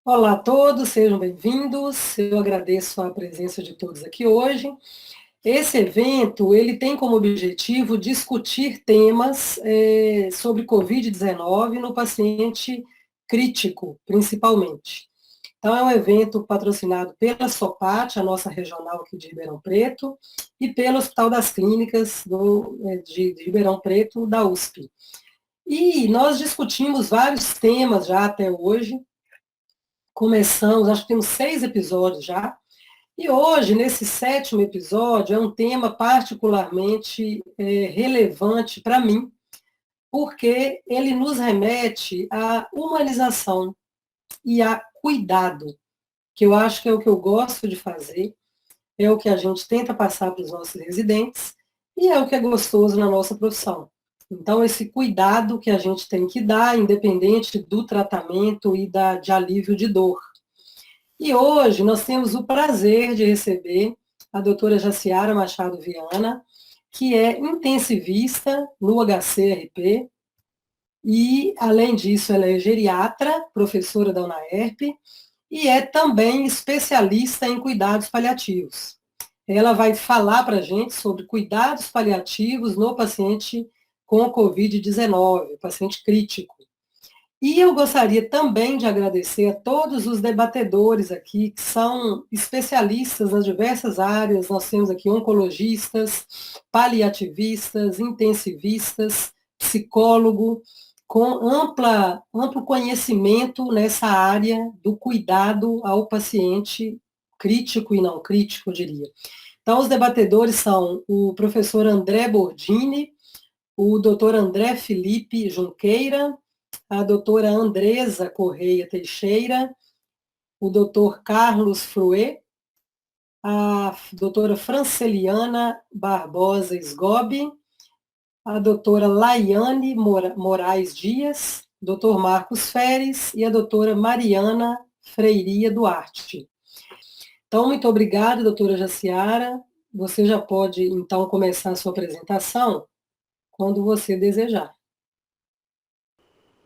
Olá a todos, sejam bem-vindos. Eu agradeço a presença de todos aqui hoje. Esse evento, ele tem como objetivo discutir temas sobre Covid-19 no paciente crítico, principalmente. Então, é um evento patrocinado pela SOPAT, a nossa regional aqui de Ribeirão Preto, e pelo Hospital das Clínicas de Ribeirão Preto, da USP. E nós discutimos vários temas já até hoje. Começamos, acho que temos 6 episódios já, e hoje, nesse 7º episódio, é um tema particularmente relevante para mim, porque ele nos remete à humanização e a cuidado, que eu acho que é o que eu gosto de fazer, é o que a gente tenta passar para os nossos residentes, e é o que é gostoso na nossa profissão. Então, esse cuidado que a gente tem que dar, independente do tratamento e de alívio de dor. E hoje nós temos o prazer de receber a doutora Jaciara Machado Viana, que é intensivista no HCRP, e, além disso, ela é geriatra, professora da UNAERP, e é também especialista em cuidados paliativos. Ela vai falar para a gente sobre cuidados paliativos no paciente com Covid-19, paciente crítico. E eu gostaria também de agradecer a todos os debatedores aqui, que são especialistas nas diversas áreas. Nós temos aqui oncologistas, paliativistas, intensivistas, psicólogo, com amplo conhecimento nessa área do cuidado ao paciente crítico e não crítico, eu diria. Então, os debatedores são o professor André Bordini, o doutor André Felipe Junqueira, a doutora Andresa Correia Teixeira, o doutor Carlos Fruet, a doutora Franceliana Barbosa Sgobi, a doutora Laiane Moraes Dias, doutor Marcos Feres e a doutora Mariana Freiria Duarte. Então, muito obrigada, doutora Jaciara. Você já pode, então, começar a sua apresentação quando você desejar.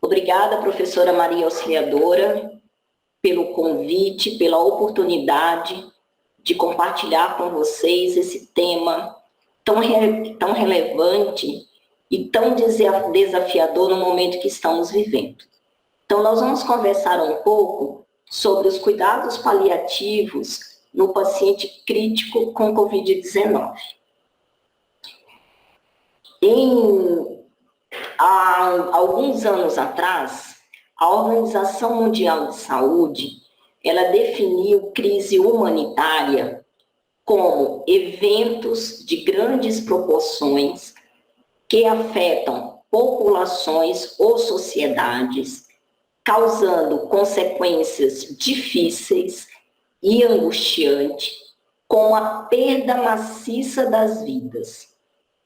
Obrigada, professora Maria Auxiliadora, pelo convite, pela oportunidade de compartilhar com vocês esse tema tão relevante e tão desafiador no momento que estamos vivendo. Então, nós vamos conversar um pouco sobre os cuidados paliativos no paciente crítico com Covid-19. Há alguns anos atrás, a Organização Mundial de Saúde, ela definiu crise humanitária como eventos de grandes proporções que afetam populações ou sociedades, causando consequências difíceis e angustiantes, como a perda maciça das vidas,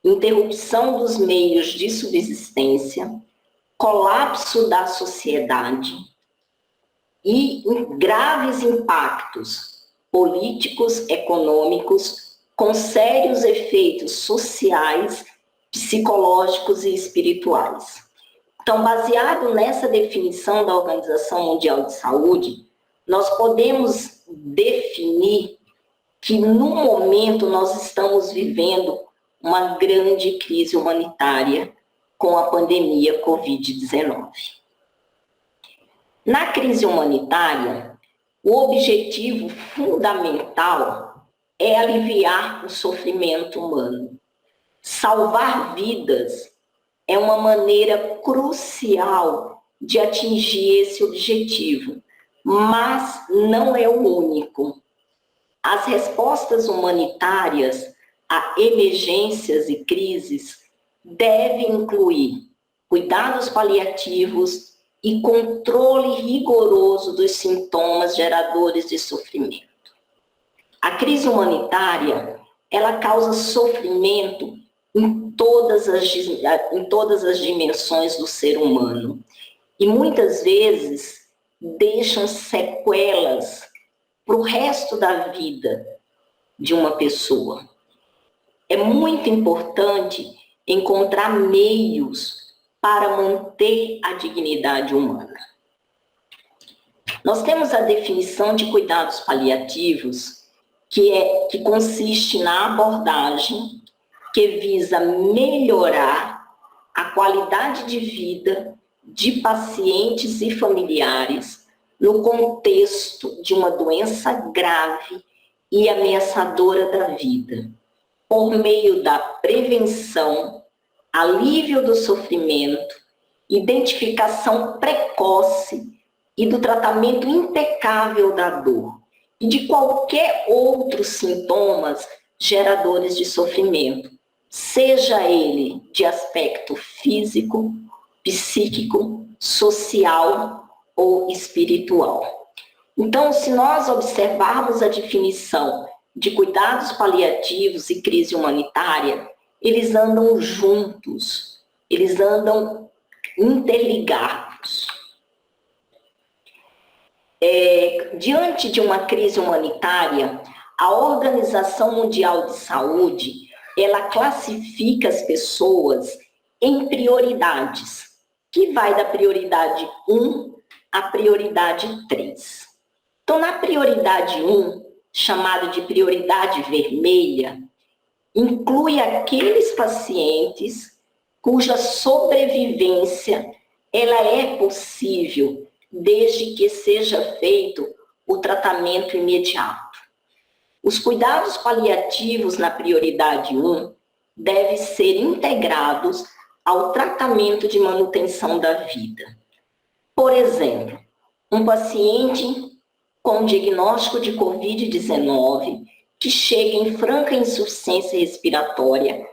interrupção dos meios de subsistência, colapso da sociedade e graves impactos políticos, econômicos, com sérios efeitos sociais, psicológicos e espirituais. Então, baseado nessa definição da Organização Mundial de Saúde, nós podemos definir que, no momento, nós estamos vivendo uma grande crise humanitária com a pandemia Covid-19. Na crise humanitária, o objetivo fundamental é aliviar o sofrimento humano. Salvar vidas é uma maneira crucial de atingir esse objetivo, mas não é o único. As respostas humanitárias a emergências e crises devem incluir cuidados paliativos e controle rigoroso dos sintomas geradores de sofrimento. A crise humanitária, ela causa sofrimento em todas as dimensões do ser humano e muitas vezes deixam sequelas para o resto da vida de uma pessoa. É muito importante encontrar meios para manter a dignidade humana. Nós temos a definição de cuidados paliativos, que consiste na abordagem que visa melhorar a qualidade de vida de pacientes e familiares no contexto de uma doença grave e ameaçadora da vida, por meio da prevenção, alívio do sofrimento, identificação precoce e do tratamento impecável da dor e de qualquer outros sintomas geradores de sofrimento, seja ele de aspecto físico, psíquico, social ou espiritual. Então, se nós observarmos a definição de cuidados paliativos e crise humanitária, eles andam juntos, eles andam interligados. Diante de uma crise humanitária, a Organização Mundial de Saúde, ela classifica as pessoas em prioridades, que vai da prioridade 1 à prioridade 3. Então, na prioridade 1, chamada de prioridade vermelha, inclui aqueles pacientes cuja sobrevivência ela é possível desde que seja feito o tratamento imediato. Os cuidados paliativos na prioridade 1 devem ser integrados ao tratamento de manutenção da vida. Por exemplo, um paciente com diagnóstico de Covid-19 que chega em franca insuficiência respiratória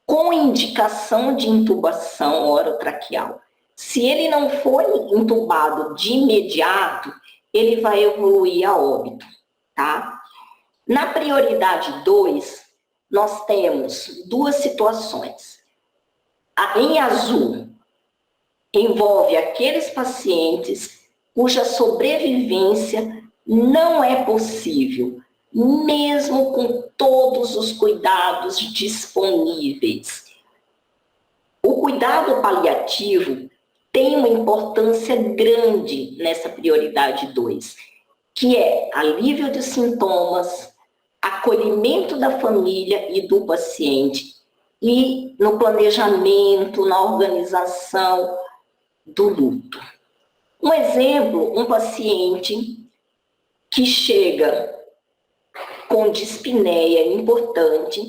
com indicação de intubação orotraqueal. Se ele não for intubado de imediato, ele vai evoluir a óbito, tá? Na prioridade 2, nós temos duas situações. Em azul, envolve aqueles pacientes cuja sobrevivência não é possível, mesmo com todos os cuidados disponíveis. O cuidado paliativo tem uma importância grande nessa prioridade 2, que é alívio dos sintomas, acolhimento da família e do paciente, e no planejamento, na organização do luto. Um exemplo, um paciente que chega com dispneia importante,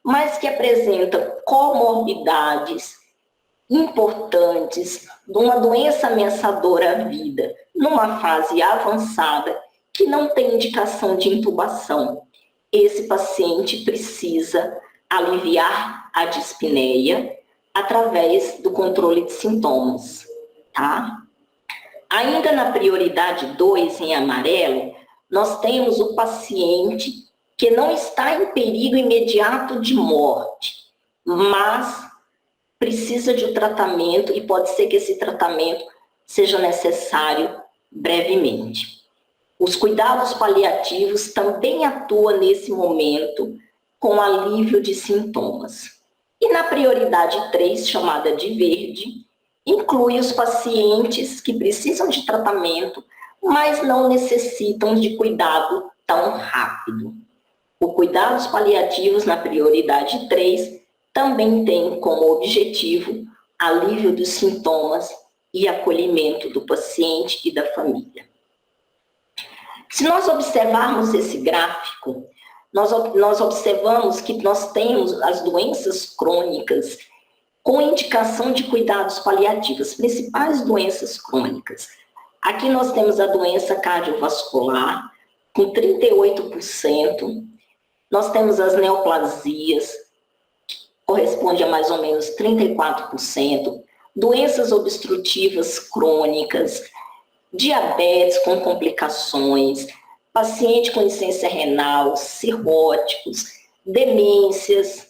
mas que apresenta comorbidades importantes de uma doença ameaçadora à vida, numa fase avançada, que não tem indicação de intubação. Esse paciente precisa aliviar a dispneia através do controle de sintomas, tá? Ainda na prioridade 2, em amarelo, nós temos o paciente que não está em perigo imediato de morte, mas precisa de um tratamento e pode ser que esse tratamento seja necessário brevemente. Os cuidados paliativos também atuam nesse momento com alívio de sintomas. E na prioridade 3, chamada de verde, inclui os pacientes que precisam de tratamento, mas não necessitam de cuidado tão rápido. Os cuidados paliativos na prioridade 3 também tem como objetivo alívio dos sintomas e acolhimento do paciente e da família. Se nós observarmos esse gráfico, nós observamos que nós temos as doenças crônicas com indicação de cuidados paliativos, principais doenças crônicas. Aqui nós temos a doença cardiovascular, com 38%. Nós temos as neoplasias, que corresponde a mais ou menos 34%. Doenças obstrutivas crônicas, diabetes com complicações, paciente com insuficiência renal, cirróticos, demências,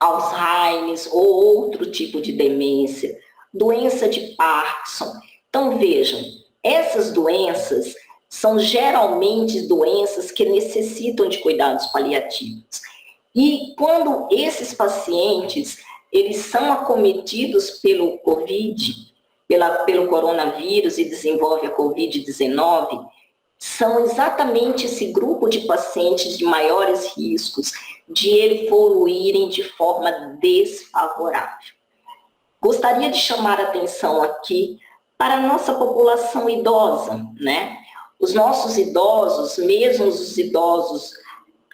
Alzheimer ou outro tipo de demência, doença de Parkinson. Então, vejam, essas doenças são geralmente doenças que necessitam de cuidados paliativos. E quando esses pacientes, eles são acometidos pelo Covid, pelo coronavírus e desenvolve a Covid-19, são exatamente esse grupo de pacientes de maiores riscos de evoluírem de forma desfavorável. Gostaria de chamar a atenção aqui para a nossa população idosa, né? Os nossos idosos, mesmo os idosos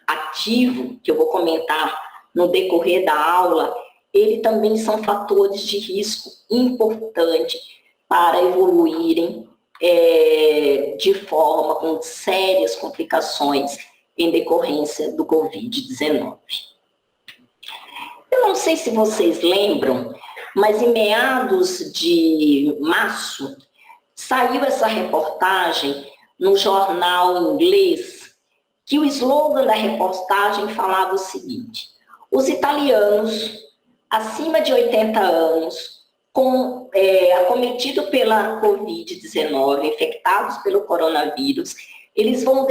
ativos, que eu vou comentar no decorrer da aula, eles também são fatores de risco importante para evoluírem de forma com sérias complicações em decorrência do Covid-19. Eu não sei se vocês lembram, mas em meados de março, saiu essa reportagem no jornal inglês, que o slogan da reportagem falava o seguinte: os italianos acima de 80 anos, acometidos pela Covid-19, infectados pelo coronavírus, eles vão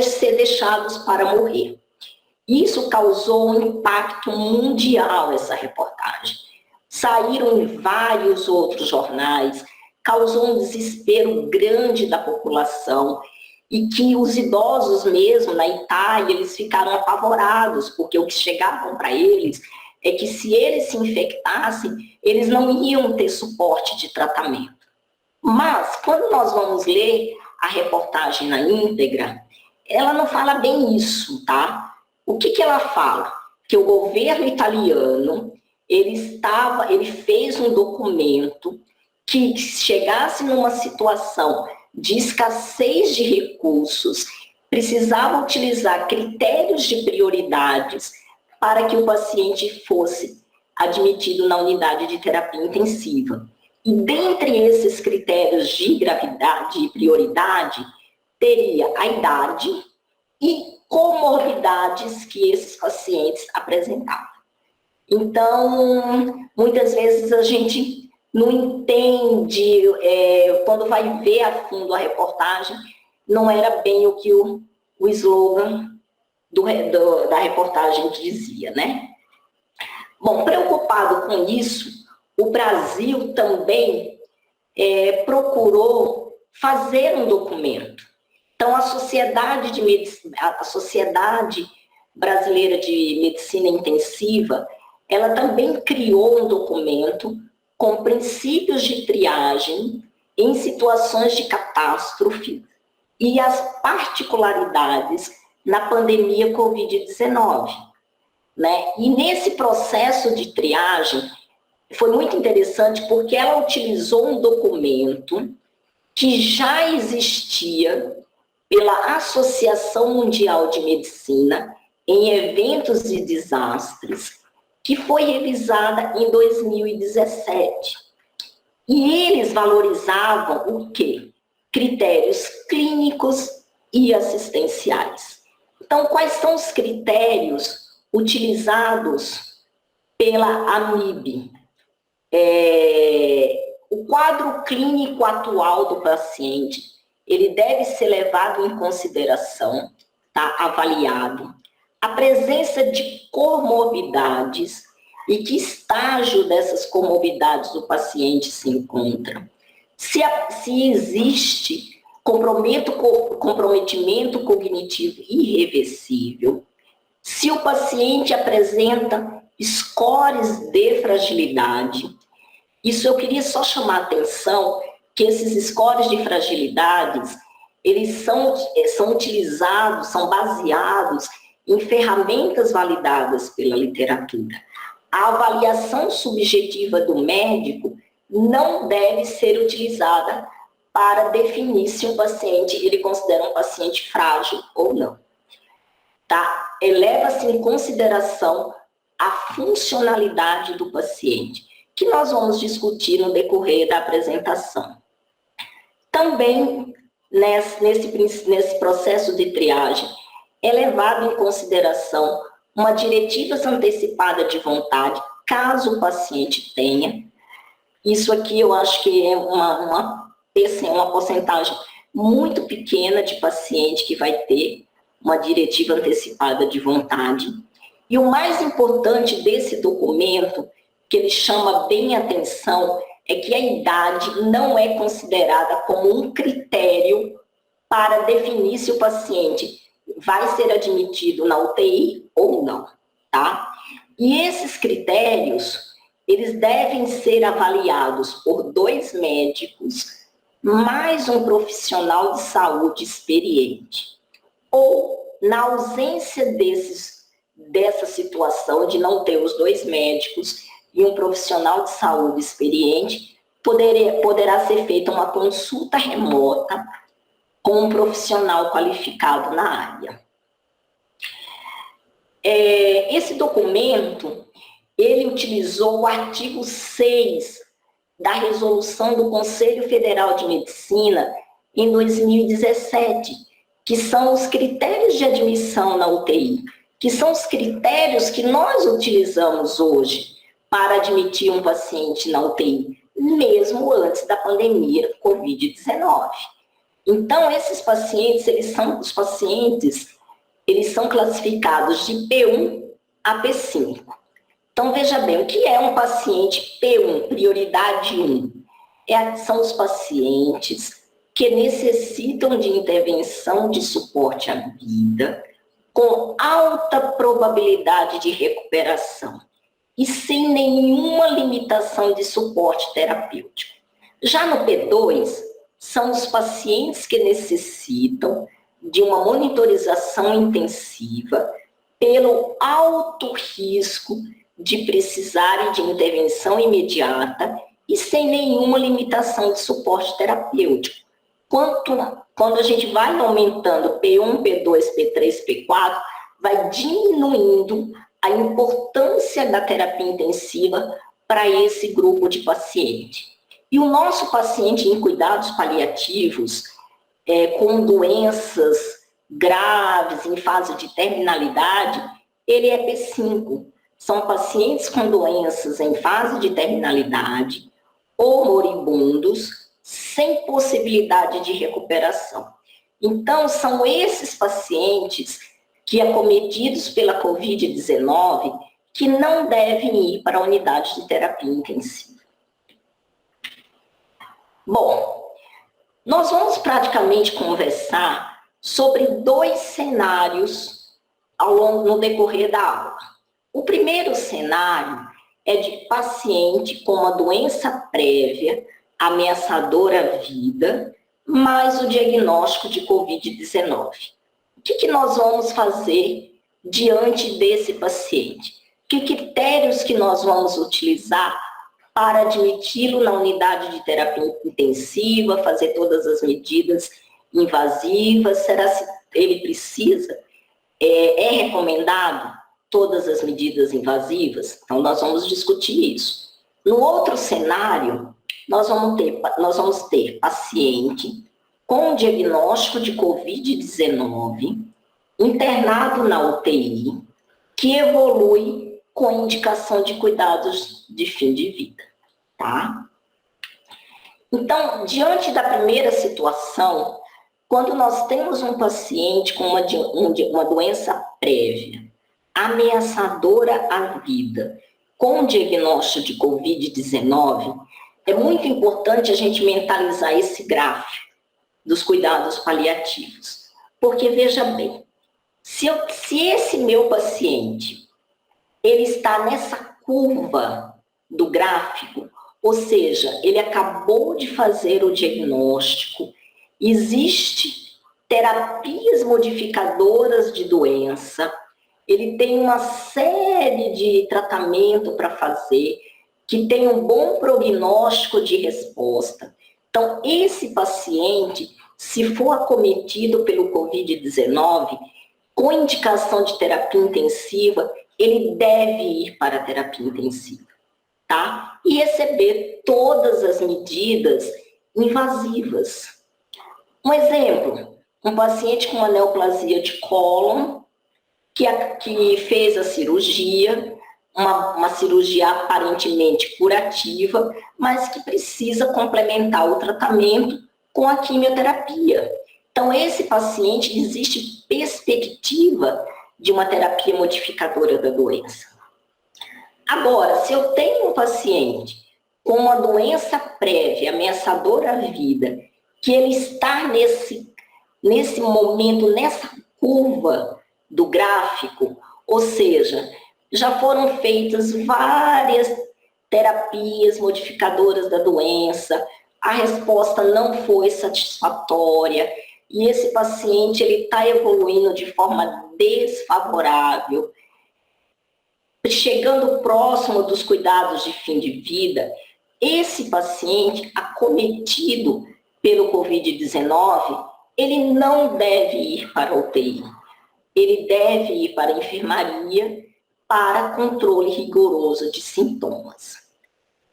ser deixados para morrer. Isso causou um impacto mundial, essa reportagem. Saíram em vários outros jornais, causou um desespero grande da população, e que os idosos mesmo, na Itália, eles ficaram apavorados, porque o que chegavam para eles é que se eles se infectassem, eles não iam ter suporte de tratamento. Mas, quando nós vamos ler a reportagem na íntegra, ela não fala bem isso, tá? O que ela fala? Que o governo italiano, ele fez um documento que chegasse numa situação de escassez de recursos, precisava utilizar critérios de prioridades para que o paciente fosse admitido na unidade de terapia intensiva. E dentre esses critérios de gravidade e prioridade, teria a idade e comorbidades que esses pacientes apresentavam. Então, muitas vezes a gente não entende, quando vai ver a fundo a reportagem, não era bem o que o slogan da reportagem dizia, né? Bom, preocupado com isso, o Brasil também procurou fazer um documento. Então, a Sociedade Brasileira de Medicina Intensiva, ela também criou um documento com princípios de triagem em situações de catástrofe e as particularidades na pandemia Covid-19, né? E nesse processo de triagem, foi muito interessante porque ela utilizou um documento que já existia pela Associação Mundial de Medicina em Eventos e Desastres, que foi revisada em 2017. E eles valorizavam o quê? Critérios clínicos e assistenciais. Então, quais são os critérios utilizados pela AMIB? O quadro clínico atual do paciente, ele deve ser levado em consideração, tá? Avaliado. A presença de comorbidades e que estágio dessas comorbidades o paciente se encontra. Se existe comprometimento cognitivo irreversível, se o paciente apresenta scores de fragilidade. Isso eu queria só chamar a atenção que esses scores de fragilidades, eles são utilizados, são baseados em ferramentas validadas pela literatura. A avaliação subjetiva do médico não deve ser utilizada para definir se um paciente, ele considera um paciente frágil ou não. Tá? Leva-se em consideração a funcionalidade do paciente, que nós vamos discutir no decorrer da apresentação. Também, nesse processo de triagem, é levado em consideração uma diretiva antecipada de vontade, caso o paciente tenha. Isso aqui eu acho que é uma porcentagem muito pequena de paciente que vai ter uma diretiva antecipada de vontade. E o mais importante desse documento, que ele chama bem atenção é que a idade não é considerada como um critério para definir se o paciente vai ser admitido na UTI ou não, tá? E esses critérios, eles devem ser avaliados por 2 médicos, mais um profissional de saúde experiente. Ou, na ausência dessa situação de não ter os 2 médicos e um profissional de saúde experiente, poderá ser feita uma consulta remota com um profissional qualificado na área. Esse documento, ele utilizou o artigo 6 da resolução do Conselho Federal de Medicina em 2017, que são os critérios de admissão na UTI, que são os critérios que nós utilizamos hoje para admitir um paciente na UTI, mesmo antes da pandemia Covid-19. Então, esses pacientes, eles são classificados de P1 a P5. Então, veja bem, o que é um paciente P1, prioridade 1? São os pacientes que necessitam de intervenção de suporte à vida, com alta probabilidade de recuperação e sem nenhuma limitação de suporte terapêutico. Já no P2, são os pacientes que necessitam de uma monitorização intensiva pelo alto risco de precisarem de intervenção imediata e sem nenhuma limitação de suporte terapêutico. Quando a gente vai aumentando P1, P2, P3, P4, vai diminuindo a importância da terapia intensiva para esse grupo de paciente. E o nosso paciente em cuidados paliativos, com doenças graves, em fase de terminalidade, ele é P5. São pacientes com doenças em fase de terminalidade ou moribundos, sem possibilidade de recuperação. Então, são esses pacientes que, acometidos pela Covid-19, que não devem ir para a unidade de terapia intensiva. Bom, nós vamos praticamente conversar sobre 2 cenários no decorrer da aula. O primeiro cenário é de paciente com uma doença prévia, ameaçadora à vida, mais o diagnóstico de Covid-19. O que nós vamos fazer diante desse paciente? Que critérios que nós vamos utilizar para admiti-lo na unidade de terapia intensiva, fazer todas as medidas invasivas? Será se ele precisa? É recomendado todas as medidas invasivas? Então, nós vamos discutir isso. No outro cenário, nós vamos ter paciente com diagnóstico de Covid-19, internado na UTI, que evolui com indicação de cuidados de fim de vida, tá? Então, diante da primeira situação, quando nós temos um paciente com uma doença prévia, ameaçadora à vida, com diagnóstico de Covid-19, é muito importante a gente mentalizar esse gráfico dos cuidados paliativos. Porque, veja bem, se esse meu paciente, ele está nessa curva do gráfico, ou seja, ele acabou de fazer o diagnóstico, existe terapias modificadoras de doença, ele tem uma série de tratamento para fazer, que tem um bom prognóstico de resposta. Então, esse paciente, se for acometido pelo Covid-19, com indicação de terapia intensiva, ele deve ir para a terapia intensiva, tá? E receber todas as medidas invasivas. Um exemplo, um paciente com uma neoplasia de cólon, que fez a cirurgia, uma cirurgia aparentemente curativa, mas que precisa complementar o tratamento com a quimioterapia. Então, esse paciente, existe perspectiva de uma terapia modificadora da doença. Agora, se eu tenho um paciente com uma doença prévia, ameaçadora à vida, que ele está nesse momento, nessa curva do gráfico, ou seja, já foram feitas várias terapias modificadoras da doença, a resposta não foi satisfatória, e esse paciente ele está evoluindo de forma desfavorável, chegando próximo dos cuidados de fim de vida, esse paciente acometido pelo Covid-19, ele não deve ir para a UTI, ele deve ir para a enfermaria para controle rigoroso de sintomas.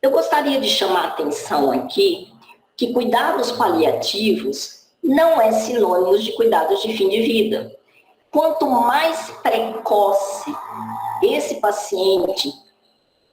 Eu gostaria de chamar a atenção aqui que cuidados paliativos não é sinônimo de cuidados de fim de vida. Quanto mais precoce esse paciente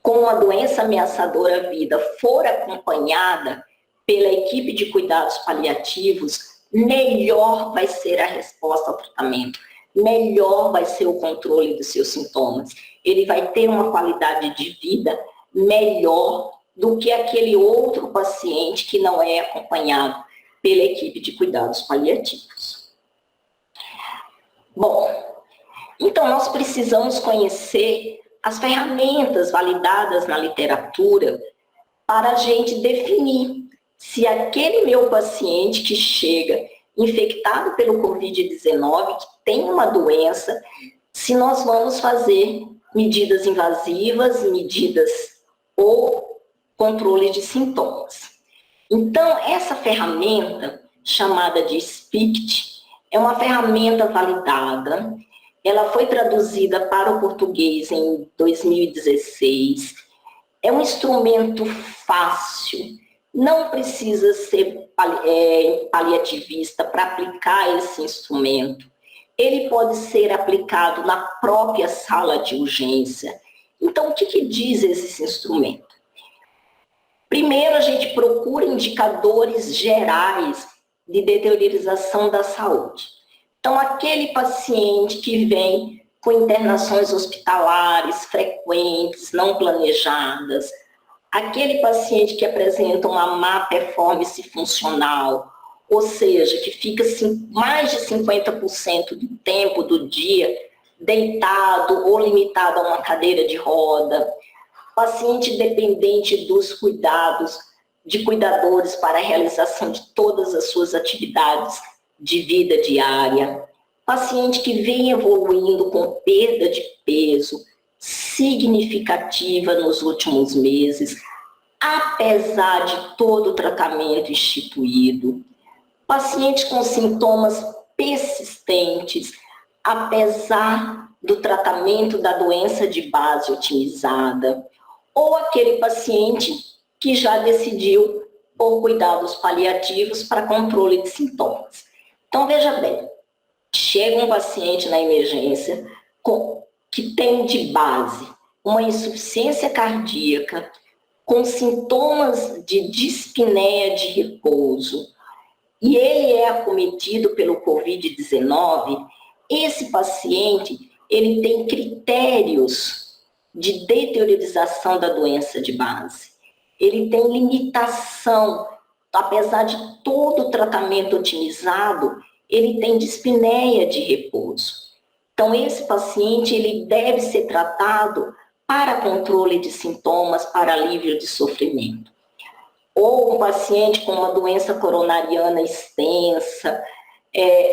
com uma doença ameaçadora à vida for acompanhada pela equipe de cuidados paliativos, melhor vai ser a resposta ao tratamento, melhor vai ser o controle dos seus sintomas. Ele vai ter uma qualidade de vida melhor do que aquele outro paciente que não é acompanhado pela equipe de cuidados paliativos. Bom, então nós precisamos conhecer as ferramentas validadas na literatura para a gente definir se aquele meu paciente que chega infectado pelo Covid-19, que tem uma doença, se nós vamos fazer medidas invasivas, medidas ou controle de sintomas. Então, essa ferramenta, chamada de SPICT, é uma ferramenta validada, ela foi traduzida para o português em 2016, é um instrumento fácil, não precisa ser paliativista para aplicar esse instrumento. Ele pode ser aplicado na própria sala de urgência. Então, o que diz esse instrumento? Primeiro, a gente procura indicadores gerais de deteriorização da saúde. Então, aquele paciente que vem com internações hospitalares frequentes, não planejadas, aquele paciente que apresenta uma má performance funcional, ou seja, que fica mais de 50% do tempo do dia deitado ou limitado a uma cadeira de roda, paciente dependente dos cuidados de cuidadores para a realização de todas as suas atividades de vida diária, paciente que vem evoluindo com perda de peso significativa nos últimos meses, apesar de todo o tratamento instituído, pacientes com sintomas persistentes, apesar do tratamento da doença de base otimizada, ou aquele paciente que já decidiu por cuidados paliativos para controle de sintomas. Então, veja bem, chega um paciente na emergência que tem de base uma insuficiência cardíaca, com sintomas de dispneia de repouso, e ele é acometido pelo Covid-19, esse paciente ele tem critérios de deteriorização da doença de base. Ele tem limitação, apesar de todo o tratamento otimizado, ele tem dispneia de repouso. Então, esse paciente ele deve ser tratado para controle de sintomas, para alívio de sofrimento. Ou um paciente com uma doença coronariana extensa,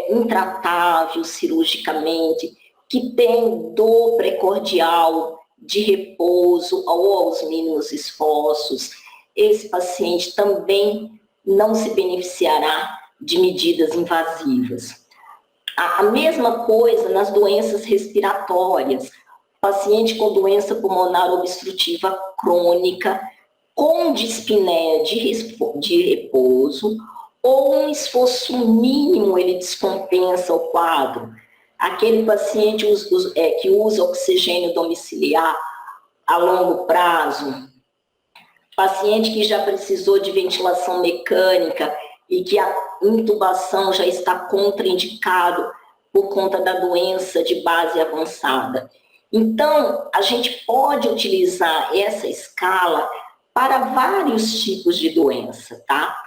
intratável cirurgicamente, que tem dor precordial de repouso ou aos mínimos esforços, esse paciente também não se beneficiará de medidas invasivas. A mesma coisa nas doenças respiratórias, paciente com doença pulmonar obstrutiva crônica, com dispneia de repouso, ou um esforço mínimo ele descompensa o quadro. Aquele paciente que usa oxigênio domiciliar a longo prazo, paciente que já precisou de ventilação mecânica e que a intubação já está contraindicado por conta da doença de base avançada. Então, a gente pode utilizar essa escala para vários tipos de doença, tá?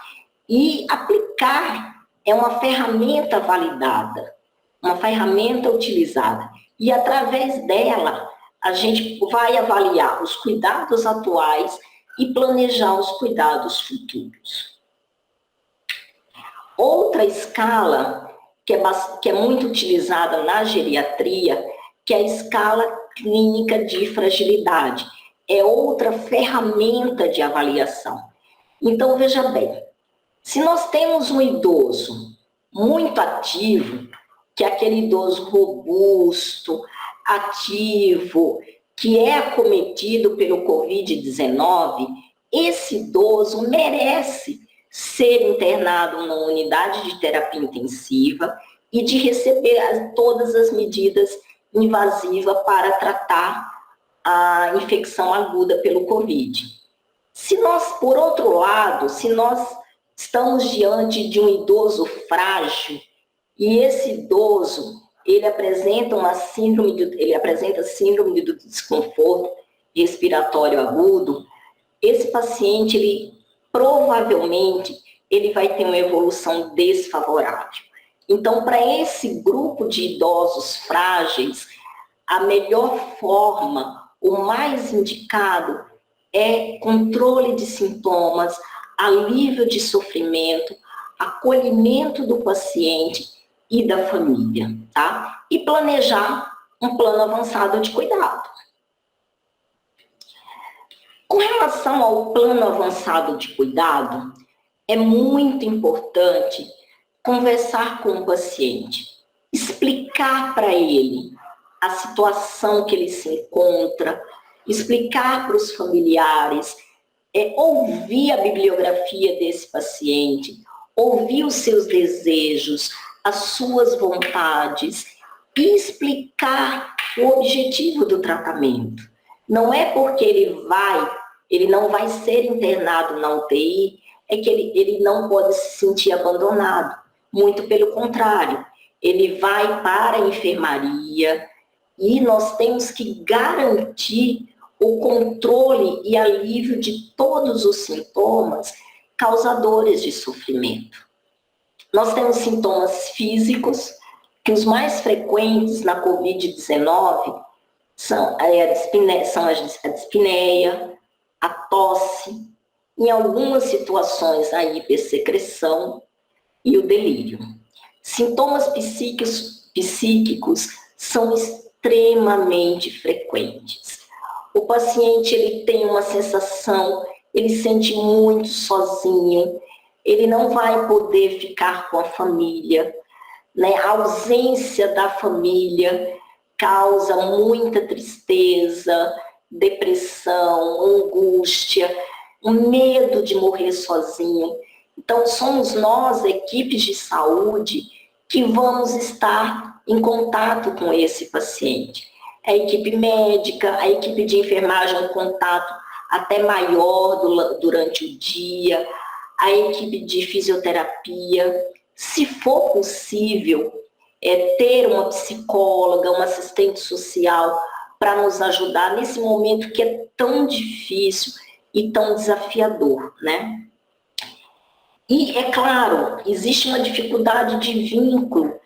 E aplicar é uma ferramenta validada, uma ferramenta utilizada. E através dela, a gente vai avaliar os cuidados atuais e planejar os cuidados futuros. Outra escala que é muito utilizada na geriatria, que é a escala clínica de fragilidade. É outra ferramenta de avaliação. Então, veja bem, se nós temos um idoso muito ativo, que é aquele idoso robusto, ativo, que é acometido pelo Covid-19, esse idoso merece ser internado numa unidade de terapia intensiva e de receber todas as medidas invasivas para tratar a infecção aguda pelo Covid. Se nós, por outro lado, se nós estamos diante de um idoso frágil e esse idoso ele apresenta síndrome do desconforto respiratório agudo, esse paciente provavelmente ele vai ter uma evolução desfavorável. Então, para esse grupo de idosos frágeis, a melhor forma, o mais indicado é controle de sintomas, alívio de sofrimento, acolhimento do paciente e da família, tá? E planejar um plano avançado de cuidado. Com relação ao plano avançado de cuidado, é muito importante conversar com o paciente, explicar para ele a situação que ele se encontra, explicar para os familiares, ouvir a bibliografia desse paciente, ouvir os seus desejos, as suas vontades e explicar o objetivo do tratamento. Não é porque ele não vai ser internado na UTI, é que ele não pode se sentir abandonado. Muito pelo contrário, ele vai para a enfermaria e nós temos que garantir o controle e alívio de todos os sintomas causadores de sofrimento. Nós temos sintomas físicos, que os mais frequentes na Covid-19 são a dispneia, a tosse, em algumas situações a hipersecreção e o delírio. Sintomas psíquicos são extremamente frequentes. O paciente ele tem uma sensação, ele se sente muito sozinho, ele não vai poder ficar com a família, né? A ausência da família causa muita tristeza, depressão, angústia, um medo de morrer sozinho. Então, somos nós, equipes de saúde, que vamos estar em contato com esse paciente. A equipe médica, a equipe de enfermagem, um contato até maior durante o dia, a equipe de fisioterapia. Se for possível, ter uma psicóloga, uma assistente social para nos ajudar nesse momento que é tão difícil e tão desafiador, né? E, é claro, existe uma dificuldade de vínculo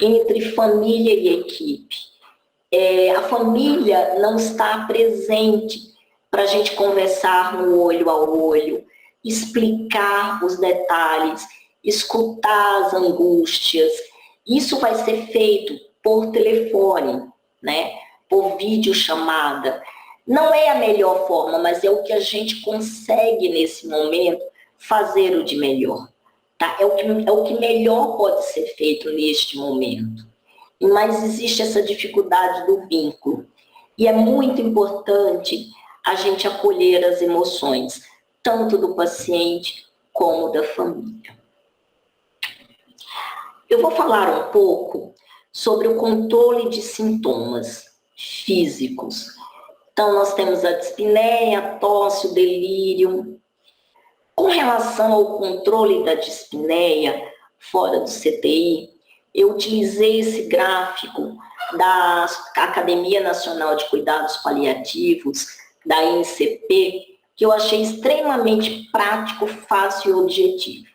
entre família e equipe. A família não está presente para a gente conversar no olho a olho, explicar os detalhes, escutar as angústias. Isso vai ser feito por telefone, né? Por videochamada. Não é a melhor forma, mas é o que a gente consegue nesse momento fazer o de melhor. Tá? É o que melhor pode ser feito neste momento. Mas existe essa dificuldade do vínculo. E é muito importante a gente acolher as emoções, tanto do paciente como da família. Eu vou falar um pouco sobre o controle de sintomas físicos. Então, nós temos a dispneia, a tosse, o delírio. Com relação ao controle da dispneia fora do CTI, eu utilizei esse gráfico da Academia Nacional de Cuidados Paliativos, da NCP, que eu achei extremamente prático, fácil e objetivo.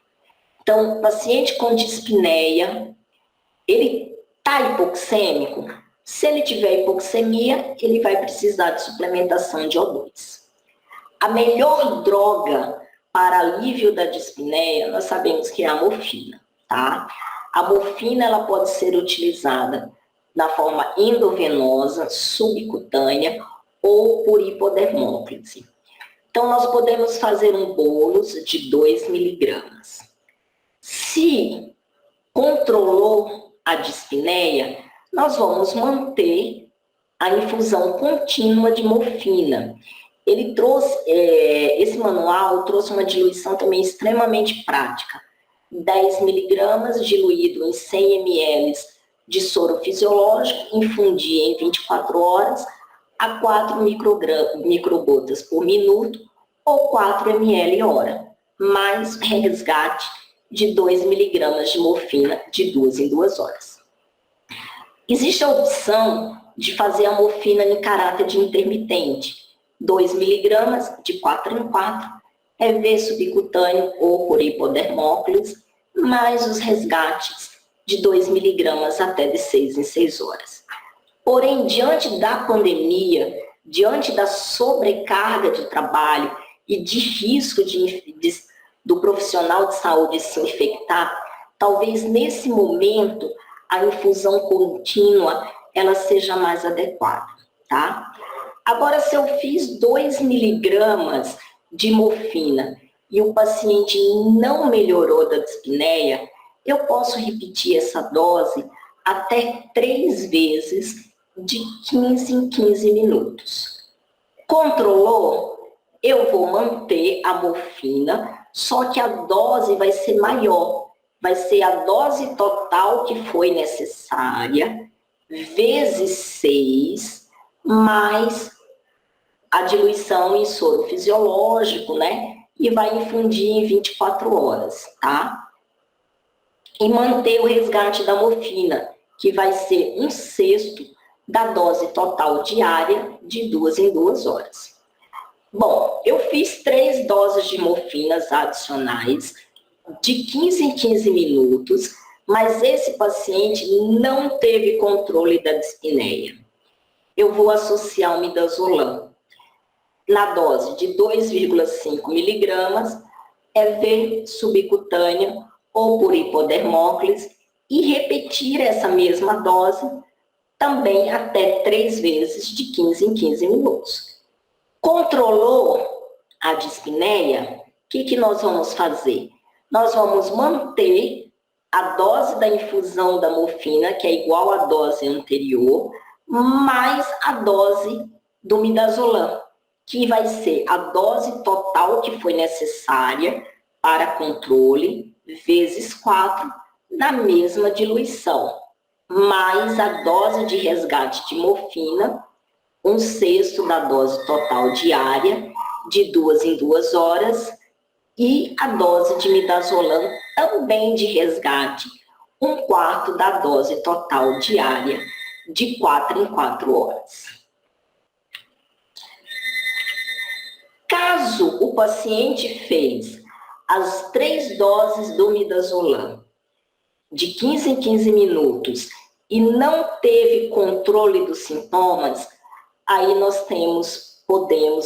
Então, paciente com dispneia, ele está hipoxêmico? Se ele tiver hipoxemia, ele vai precisar de suplementação de O2. A melhor droga para alívio da dispneia, nós sabemos que é a morfina, tá? A morfina, ela pode ser utilizada na forma endovenosa, subcutânea ou por hipodermólise. Então, nós podemos fazer um bolus de 2 miligramas. Se controlou a dispneia, nós vamos manter a infusão contínua de morfina. Ele trouxe, esse manual trouxe uma diluição também extremamente prática. 10 miligramas diluído em 100 ml de soro fisiológico, infundir em 24 horas a 4 microgotas por minuto ou 4 ml hora, mais resgate de 2 miligramas de morfina de 2 em 2 horas. Existe a opção de fazer a morfina em caráter de intermitente, 2 miligramas de 4 em 4, EV subcutâneo ou por hipodermólise, mais os resgates de 2 miligramas até de 6 em 6 horas. Porém, diante da pandemia, diante da sobrecarga de trabalho e de risco do profissional de saúde se infectar, talvez nesse momento a infusão contínua ela seja mais adequada, tá? Agora, se eu fiz 2 miligramas de morfina e o paciente não melhorou da dispneia, eu posso repetir essa dose até 3 vezes de 15 em 15 minutos. Controlou? Eu vou manter a morfina, só que a dose vai ser maior. Vai ser a dose total que foi necessária, vezes 6, mais a diluição em soro fisiológico, né? E vai infundir em 24 horas, tá? E manter o resgate da morfina, que vai ser 1/6 da dose total diária de 2 em 2 horas. Bom, eu fiz 3 doses de morfinas adicionais, de 15 em 15 minutos, mas esse paciente não teve controle da dispneia. Eu vou associar o midazolam na dose de 2,5 miligramas, EV subcutânea ou por hipodermólise, e repetir essa mesma dose também até 3 vezes de 15 em 15 minutos. Controlou a dispneia? O que nós vamos fazer? Nós vamos manter a dose da infusão da morfina, que é igual à dose anterior, mais a dose do midazolam, que vai ser a dose total que foi necessária para controle, vezes 4, na mesma diluição, mais a dose de resgate de morfina, 1/6 da dose total diária, de 2 em 2 horas, e a dose de midazolam também de resgate, 1/4 da dose total diária, de 4 em 4 horas. Caso o paciente fez as 3 doses do midazolam, de 15 em 15 minutos, e não teve controle dos sintomas, aí nós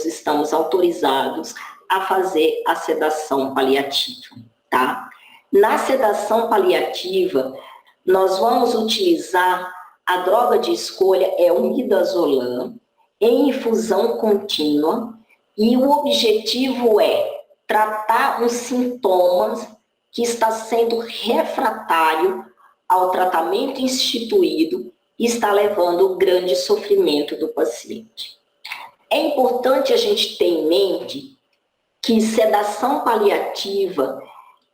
estamos autorizados a fazer a sedação paliativa, tá? Na sedação paliativa, nós vamos utilizar, a droga de escolha é o midazolam, em infusão contínua, e o objetivo é tratar os sintomas que está sendo refratário ao tratamento instituído e está levando grande sofrimento do paciente. É importante a gente ter em mente que sedação paliativa,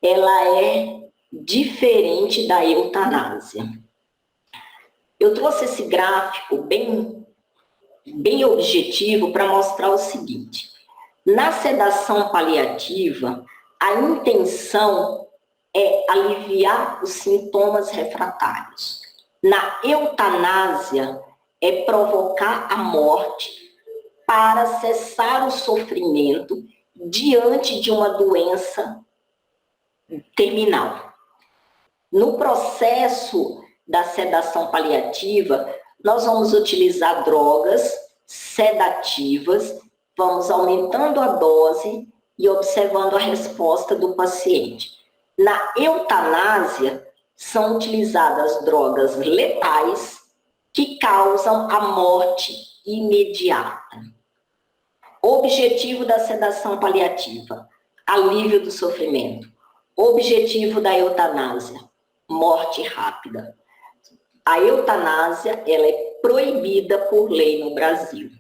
ela é diferente da eutanásia. Eu trouxe esse gráfico bem objetivo para mostrar o seguinte: na sedação paliativa, a intenção é aliviar os sintomas refratários. Na eutanásia, é provocar a morte para cessar o sofrimento diante de uma doença terminal. No processo da sedação paliativa, nós vamos utilizar drogas sedativas, vamos aumentando a dose e observando a resposta do paciente. Na eutanásia, são utilizadas drogas letais que causam a morte imediata. Objetivo da sedação paliativa: alívio do sofrimento. Objetivo da eutanásia: morte rápida. A eutanásia, ela é proibida por lei no Brasil.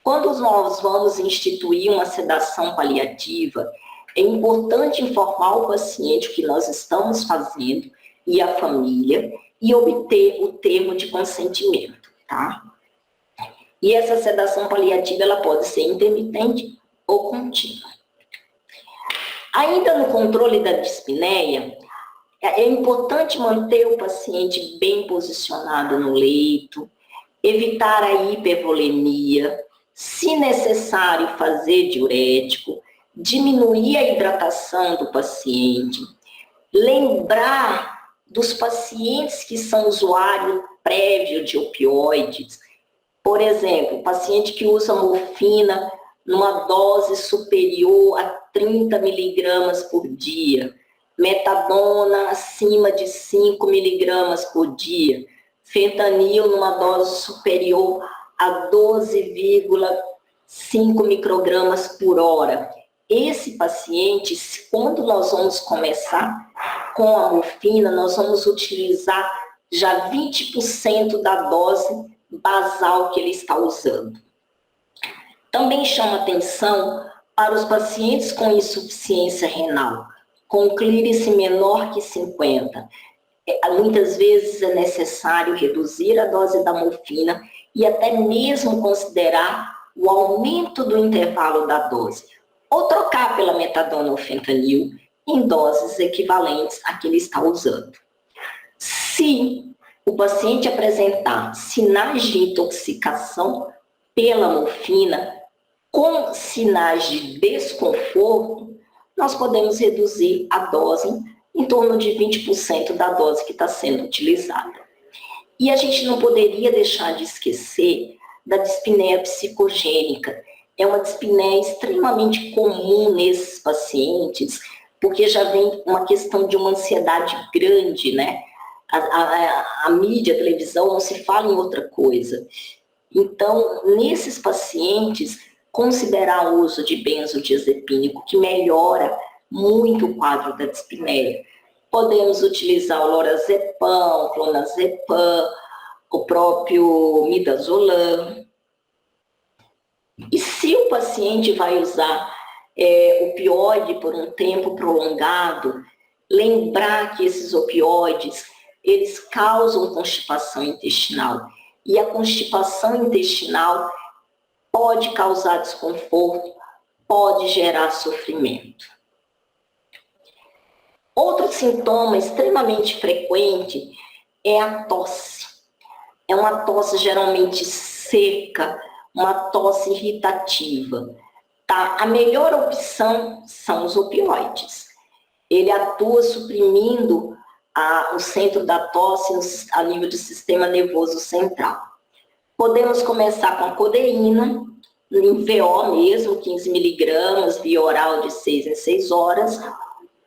Quando nós vamos instituir uma sedação paliativa, é importante informar o paciente o que nós estamos fazendo e a família e obter o termo de consentimento, tá? E essa sedação paliativa, ela pode ser intermitente ou contínua. Ainda no controle da dispneia, é importante manter o paciente bem posicionado no leito, evitar a hipervolemia, se necessário fazer diurético, diminuir a hidratação do paciente, lembrar dos pacientes que são usuários prévio de opioides. Por exemplo, paciente que usa morfina numa dose superior a 30 miligramas por dia, metadona acima de 5 miligramas por dia, fentanil numa dose superior a 12,5 microgramas por hora. Esse paciente, quando nós vamos começar com a morfina, nós vamos utilizar já 20% da dose basal que ele está usando. Também chama atenção para os pacientes com insuficiência renal, com clírice menor que 50. Muitas vezes é necessário reduzir a dose da morfina e até mesmo considerar o aumento do intervalo da dose, ou trocar pela metadona ou fentanil em doses equivalentes à que ele está usando. Se o paciente apresentar sinais de intoxicação pela morfina, com sinais de desconforto, nós podemos reduzir a dose em torno de 20% da dose que está sendo utilizada. E a gente não poderia deixar de esquecer da dispneia psicogênica. É uma dispneia extremamente comum nesses pacientes, porque já vem uma questão de uma ansiedade grande, né? A mídia, a televisão, não se fala em outra coisa. Então, nesses pacientes, considerar o uso de benzodiazepínico, que melhora muito o quadro da dispneia. Podemos utilizar o lorazepam, o clonazepam, o próprio midazolam. E se o paciente vai usar opioide por um tempo prolongado, lembrar que esses opioides, eles causam constipação intestinal. E a constipação intestinal pode causar desconforto, pode gerar sofrimento. Outro sintoma extremamente frequente é a tosse. É uma tosse geralmente seca, uma tosse irritativa. Tá? A melhor opção são os opioides. Ele atua suprimindo o centro da tosse a nível do sistema nervoso central. Podemos começar com a codeína, em VO mesmo, 15 miligramas, via oral de 6 em 6 horas,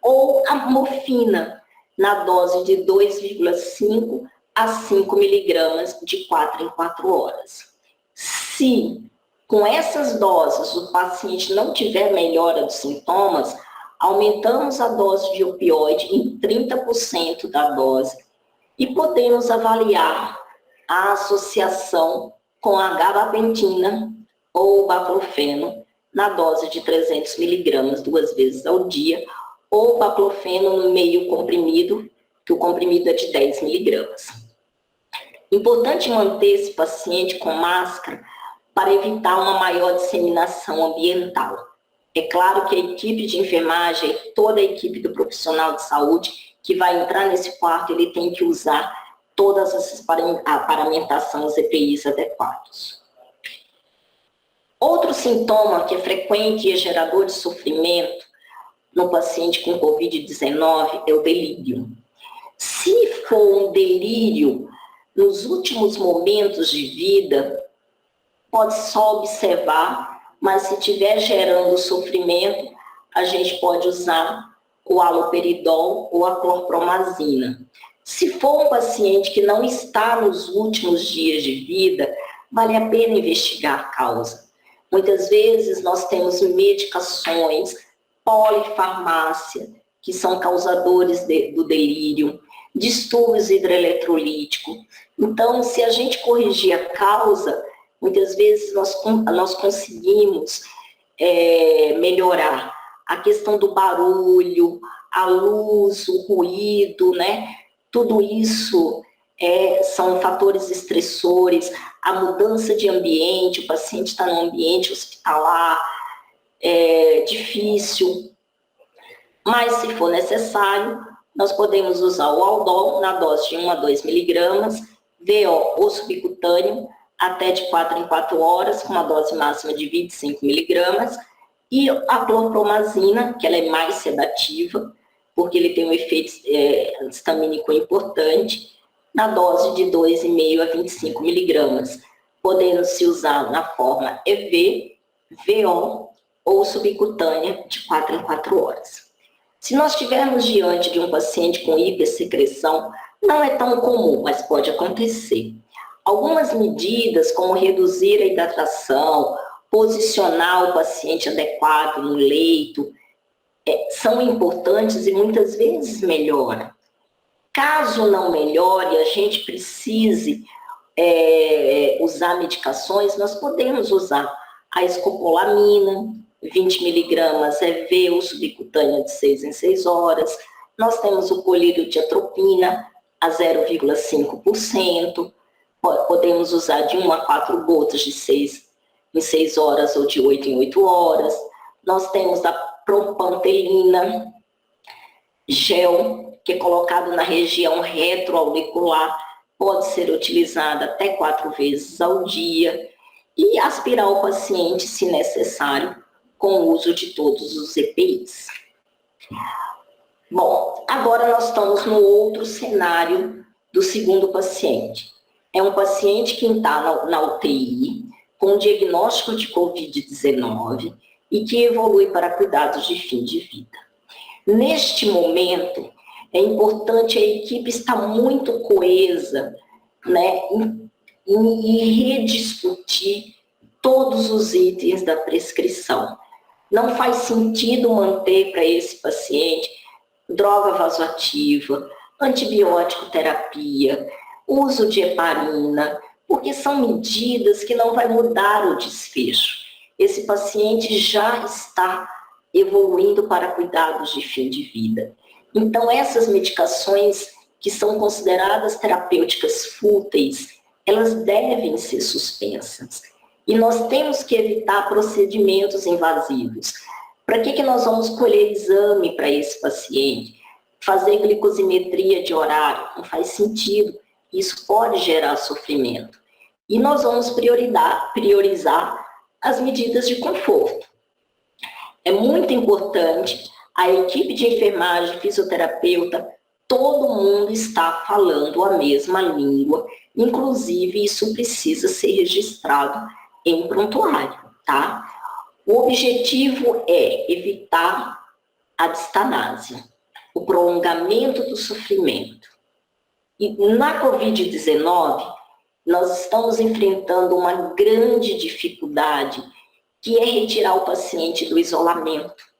ou a morfina, na dose de 2,5 a 5 miligramas de 4 em 4 horas. Se com essas doses o paciente não tiver melhora dos sintomas, aumentamos a dose de opioide em 30% da dose e podemos avaliar a associação com a gabapentina ou baclofeno na dose de 300 miligramas 2 vezes ao dia, ou baclofeno no meio comprimido, que o comprimido é de 10 miligramas. Importante manter esse paciente com máscara para evitar uma maior disseminação ambiental. É claro que a equipe de enfermagem, toda a equipe do profissional de saúde que vai entrar nesse quarto, ele tem que usar todas essas paramentações EPIs adequados. Outro sintoma que é frequente e é gerador de sofrimento no paciente com Covid-19 é o delírio. Se for um delírio nos últimos momentos de vida, pode só observar, mas se estiver gerando sofrimento, a gente pode usar o haloperidol ou a clorpromazina. Se for um paciente que não está nos últimos dias de vida, vale a pena investigar a causa. Muitas vezes nós temos medicações, polifarmácia, que são causadores do delírio, distúrbios hidroeletrolíticos. Então, se a gente corrigir a causa, muitas vezes nós conseguimos melhorar a questão do barulho, a luz, o ruído, né? Tudo isso são fatores estressores, a mudança de ambiente, o paciente está num ambiente hospitalar, difícil. Mas, se for necessário, nós podemos usar o Aldol na dose de 1 a 2 miligramas, VO ou subcutâneo, até de 4 em 4 horas, com uma dose máxima de 25 miligramas, e a clorpromazina, que ela é mais sedativa, porque ele tem um efeito histamínico importante, na dose de 2,5 a 25 miligramas, podendo se usar na forma EV, VO ou subcutânea de 4 em 4 horas. Se nós estivermos diante de um paciente com hipersecreção, não é tão comum, mas pode acontecer. Algumas medidas, como reduzir a hidratação, posicionar o paciente adequado no leito, são importantes e muitas vezes melhoram. Caso não melhore, a gente precise usar medicações, nós podemos usar a escopolamina, 20 miligramas EV ou subcutânea de 6 em 6 horas. Nós temos o coliridiatropina a 0,5%. Podemos usar de 1 a 4 gotas de 6 em 6 horas ou de 8 em 8 horas. Nós temos a propantelina gel, que é colocado na região retroauricular, pode ser utilizada até 4 vezes ao dia, e aspirar o paciente, se necessário, com o uso de todos os EPIs. Bom, agora nós estamos no outro cenário do segundo paciente. É um paciente que está na UTI, com diagnóstico de Covid-19 e que evolui para cuidados de fim de vida. Neste momento, é importante a equipe estar muito coesa, né, em rediscutir todos os itens da prescrição. Não faz sentido manter para esse paciente droga vasoativa, antibiótico terapia, uso de heparina, porque são medidas que não vai mudar o desfecho. Esse paciente já está evoluindo para cuidados de fim de vida. Então, essas medicações que são consideradas terapêuticas fúteis, elas devem ser suspensas. E nós temos que evitar procedimentos invasivos. Para que nós vamos colher exame para esse paciente? Fazer glicosimetria de horário? Não faz sentido. Isso pode gerar sofrimento. E nós vamos priorizar as medidas de conforto. É muito importante, a equipe de enfermagem, fisioterapeuta, todo mundo está falando a mesma língua, inclusive isso precisa ser registrado em prontuário, tá? O objetivo é evitar a distanásia, o prolongamento do sofrimento. E na Covid-19, nós estamos enfrentando uma grande dificuldade, que é retirar o paciente do isolamento.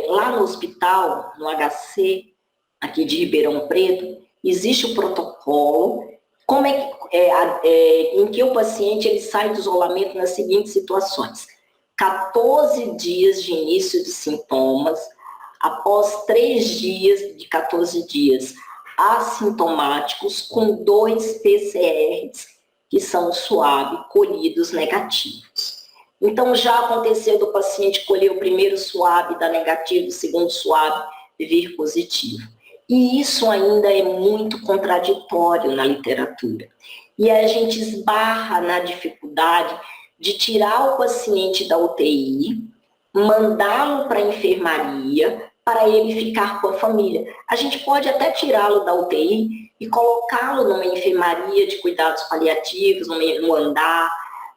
Lá no hospital, no HC, aqui de Ribeirão Preto, existe o protocolo, em que o paciente ele sai do isolamento nas seguintes situações: 14 dias de início de sintomas, após 3 dias de 14 dias assintomáticos, com 2 PCRs, que são suave, colhidos negativos. Então, já aconteceu do paciente colher o primeiro swab dar negativo, o segundo swab vir positivo. E isso ainda é muito contraditório na literatura. E a gente esbarra na dificuldade de tirar o paciente da UTI, mandá-lo para a enfermaria, para ele ficar com a família. A gente pode até tirá-lo da UTI e colocá-lo numa enfermaria de cuidados paliativos, no andar,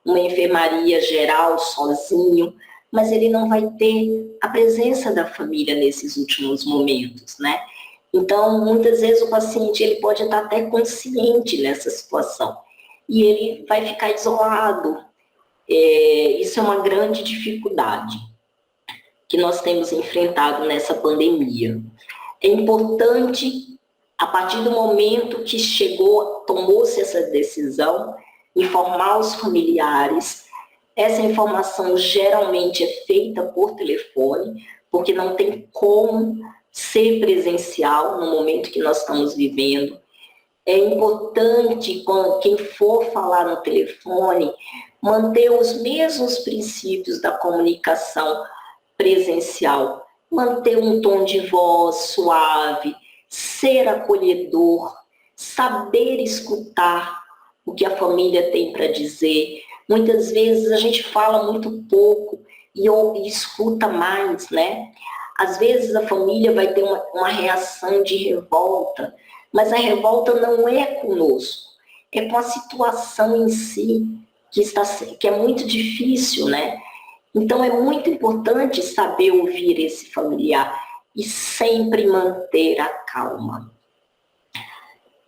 numa enfermaria geral, sozinho, mas ele não vai ter a presença da família nesses últimos momentos, né? Então, muitas vezes o paciente ele pode estar até consciente nessa situação e ele vai ficar isolado. Isso é uma grande dificuldade que nós temos enfrentado nessa pandemia. É importante, a partir do momento que tomou-se essa decisão, informar os familiares. Essa informação geralmente é feita por telefone, porque não tem como ser presencial no momento que nós estamos vivendo. É importante, quem for falar no telefone, manter os mesmos princípios da comunicação presencial. Manter um tom de voz suave, ser acolhedor, saber escutar o que a família tem para dizer. Muitas vezes a gente fala muito pouco e escuta mais, né? Às vezes a família vai ter uma reação de revolta, mas a revolta não é conosco, é com a situação em si, que é muito difícil, né? Então é muito importante saber ouvir esse familiar e sempre manter a calma.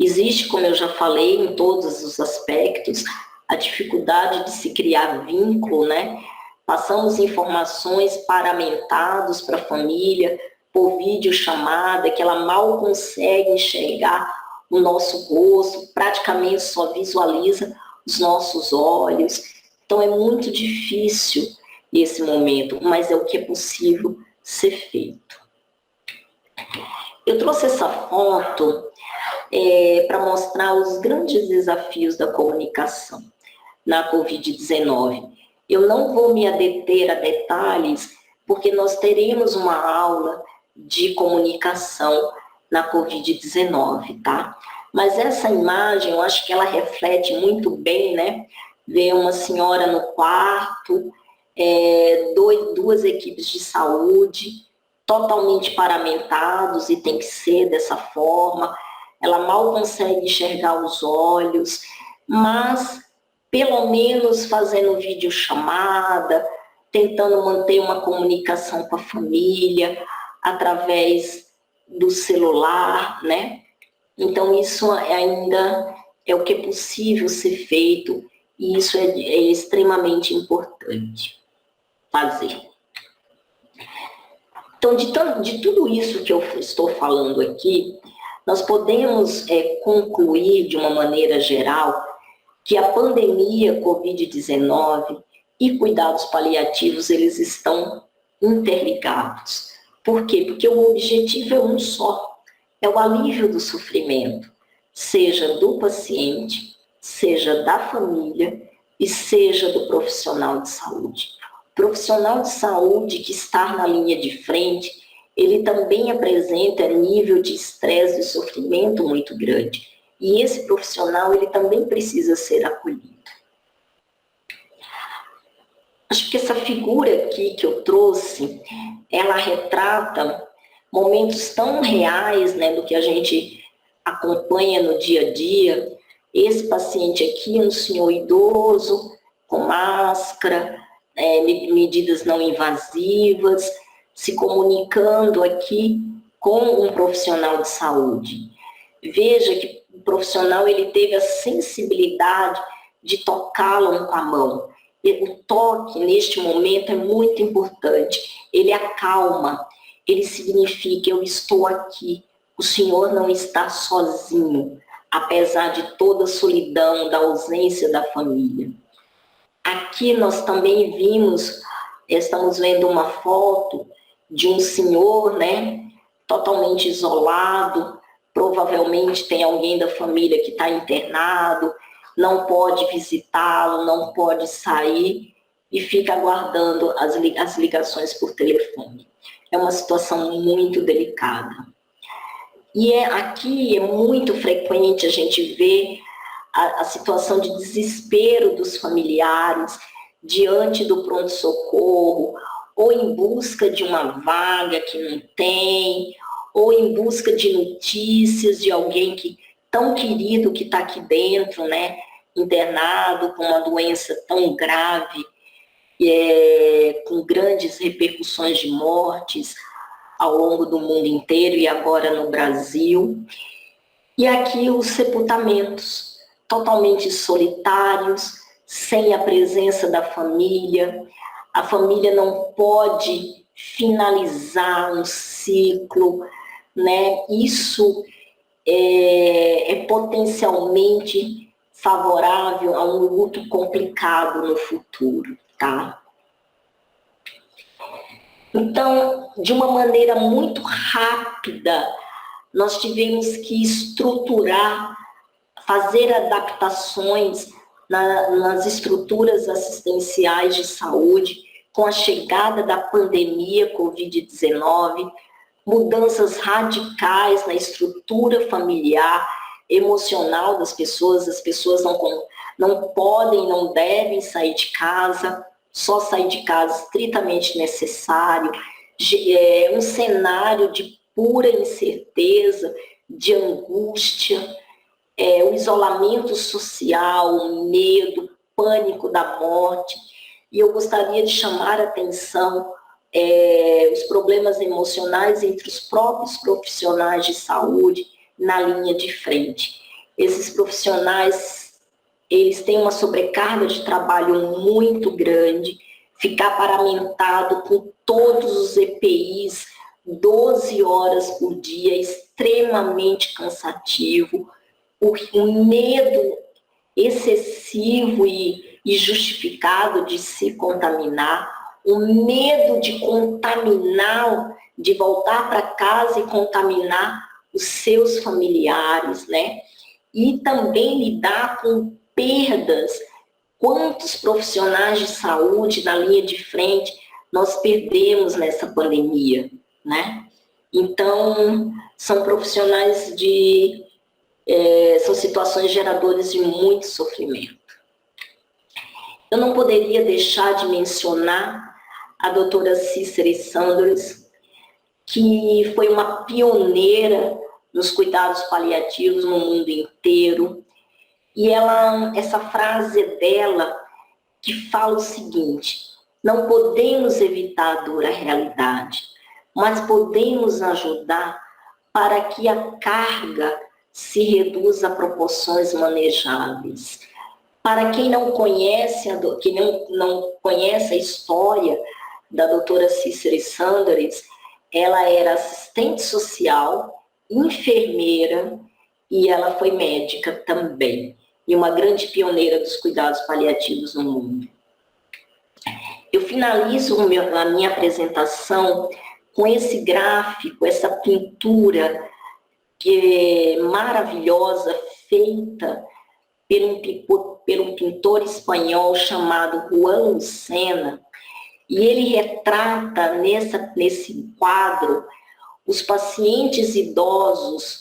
Existe, como eu já falei, em todos os aspectos, a dificuldade de se criar vínculo, né? Passamos informações paramentadas para a família, por videochamada, que ela mal consegue enxergar o nosso rosto, praticamente só visualiza os nossos olhos. Então é muito difícil esse momento, mas é o que é possível ser feito. Eu trouxe essa foto para mostrar os grandes desafios da comunicação na Covid-19. Eu não vou me adeter a detalhes, porque nós teremos uma aula de comunicação na Covid-19, tá? Mas essa imagem, eu acho que ela reflete muito bem, né? Ver uma senhora no quarto, duas equipes de saúde, totalmente paramentados, e tem que ser dessa forma. Ela mal consegue enxergar os olhos, mas pelo menos fazendo videochamada, tentando manter uma comunicação com a família através do celular, né? Então isso ainda é o que é possível ser feito e isso é extremamente importante fazer. Então, de tudo isso que eu estou falando aqui, nós podemos concluir de uma maneira geral que a pandemia Covid-19 e cuidados paliativos, eles estão interligados. Por quê? Porque o objetivo é um só, é o alívio do sofrimento, seja do paciente, seja da família e seja do profissional de saúde. O profissional de saúde que está na linha de frente, ele também apresenta nível de estresse e sofrimento muito grande. E esse profissional, ele também precisa ser acolhido. Acho que essa figura aqui que eu trouxe, ela retrata momentos tão reais, né, do que a gente acompanha no dia a dia. Esse paciente aqui é um senhor idoso, com máscara, medidas não invasivas, se comunicando aqui com um profissional de saúde. Veja que o profissional ele teve a sensibilidade de tocá-lo com a mão. O toque, neste momento, é muito importante. Ele acalma, ele significa: eu estou aqui, o senhor não está sozinho, apesar de toda a solidão, da ausência da família. Aqui nós também estamos vendo uma foto de um senhor, né, totalmente isolado, provavelmente tem alguém da família que está internado, não pode visitá-lo, não pode sair, e fica aguardando as ligações por telefone. É uma situação muito delicada. E aqui é muito frequente a gente ver a situação de desespero dos familiares diante do pronto-socorro, ou em busca de uma vaga que não tem, ou em busca de notícias de alguém tão querido que está aqui dentro, né, internado com uma doença tão grave, com grandes repercussões de mortes ao longo do mundo inteiro e agora no Brasil. E aqui os sepultamentos, totalmente solitários, sem a presença da família. A família não pode finalizar um ciclo, né? Isso é potencialmente favorável a um luto complicado no futuro, tá? Então, de uma maneira muito rápida, nós tivemos que estruturar, fazer adaptações nas estruturas assistenciais de saúde com a chegada da pandemia Covid-19, mudanças radicais na estrutura familiar, emocional das pessoas. As pessoas não podem, não devem sair de casa, só sair de casa estritamente necessário. Um cenário de pura incerteza, de angústia, o isolamento social, o medo, o pânico da morte. E eu gostaria de chamar a atenção os problemas emocionais entre os próprios profissionais de saúde na linha de frente. Esses profissionais, eles têm uma sobrecarga de trabalho muito grande, ficar paramentado com todos os EPIs, 12 horas por dia, é extremamente cansativo, o medo excessivo e justificado de se contaminar, o medo de contaminar, de voltar para casa e contaminar os seus familiares, né? E também lidar com perdas. Quantos profissionais de saúde na linha de frente nós perdemos nessa pandemia, né? Então, são profissionais são situações geradoras de muito sofrimento. Eu não poderia deixar de mencionar a doutora Cícera Sanders, que foi uma pioneira nos cuidados paliativos no mundo inteiro. E essa frase dela que fala o seguinte: não podemos evitar a dura realidade, mas podemos ajudar para que a carga se reduza a proporções manejáveis. Para quem não conhece a história da doutora Cícera Sanders, ela era assistente social, enfermeira e ela foi médica também, e uma grande pioneira dos cuidados paliativos no mundo. Eu finalizo a minha apresentação com esse gráfico, essa pintura que é maravilhosa, feita por um pintor espanhol chamado Juan Lucena, e ele retrata nesse quadro os pacientes idosos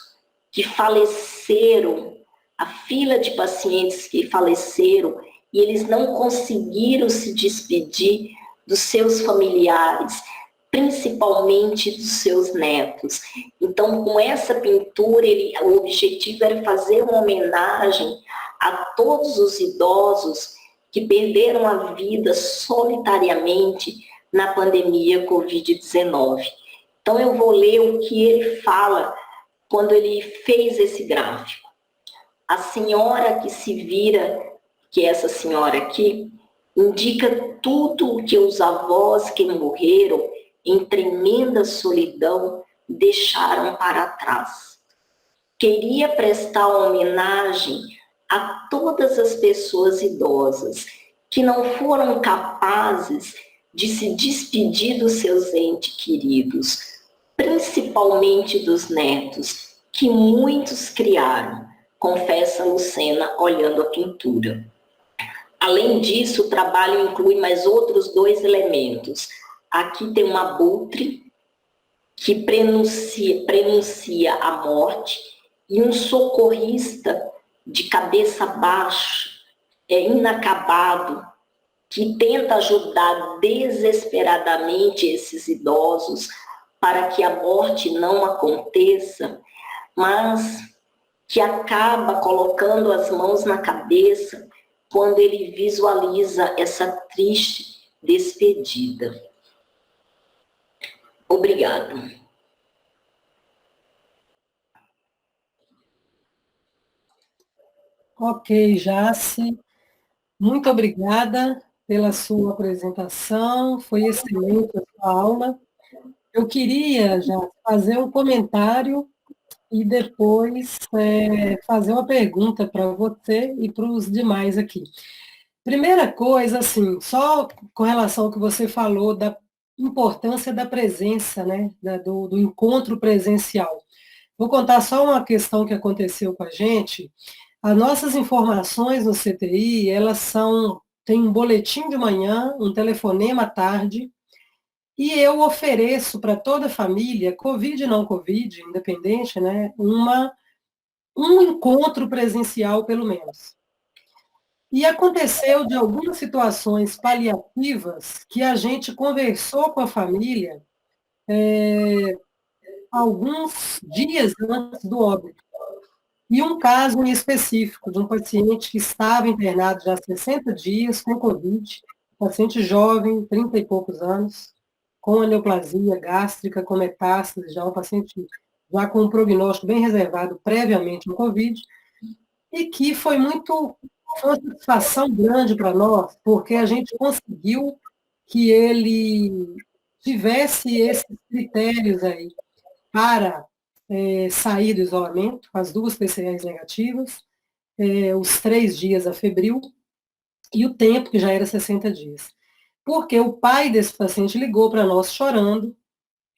que faleceram, a fila de pacientes que faleceram, e eles não conseguiram se despedir dos seus familiares, principalmente dos seus netos. Então, com essa pintura, o objetivo era fazer uma homenagem a todos os idosos que perderam a vida solitariamente na pandemia Covid-19. Então, eu vou ler o que ele fala quando ele fez esse gráfico. A senhora que se vira, que é essa senhora aqui, indica tudo o que os avós que morreram em tremenda solidão deixaram para trás. Queria prestar homenagem a todas as pessoas idosas que não foram capazes de se despedir dos seus entes queridos, principalmente dos netos, que muitos criaram, confessa Lucena olhando a pintura. Além disso, o trabalho inclui mais outros 2 elementos. Aqui tem um abutre, que prenuncia a morte, e um socorrista de cabeça baixa, inacabado, que tenta ajudar desesperadamente esses idosos para que a morte não aconteça, mas que acaba colocando as mãos na cabeça quando ele visualiza essa triste despedida. Obrigada. Ok, Jace, muito obrigada pela sua apresentação, foi excelente a sua aula. Eu queria já fazer um comentário e depois fazer uma pergunta para você e para os demais aqui. Primeira coisa, assim, só com relação ao que você falou da importância da presença, né, do encontro presencial. Vou contar só uma questão que aconteceu com a gente. As nossas informações no CTI, tem um boletim de manhã, um telefonema à tarde, e eu ofereço para toda a família, Covid e não Covid, independente, né, um encontro presencial, pelo menos. E aconteceu de algumas situações paliativas que a gente conversou com a família alguns dias antes do óbito. E um caso em específico de um paciente que estava internado já há 60 dias com Covid, paciente jovem, 30 e poucos anos, com neoplasia gástrica, com metástase, já um paciente já com um prognóstico bem reservado previamente no Covid, e que foi uma satisfação grande para nós, porque a gente conseguiu que ele tivesse esses critérios aí para sair do isolamento, as 2 PCRs negativas, os 3 dias a febril e o tempo, que já era 60 dias. Porque o pai desse paciente ligou para nós chorando,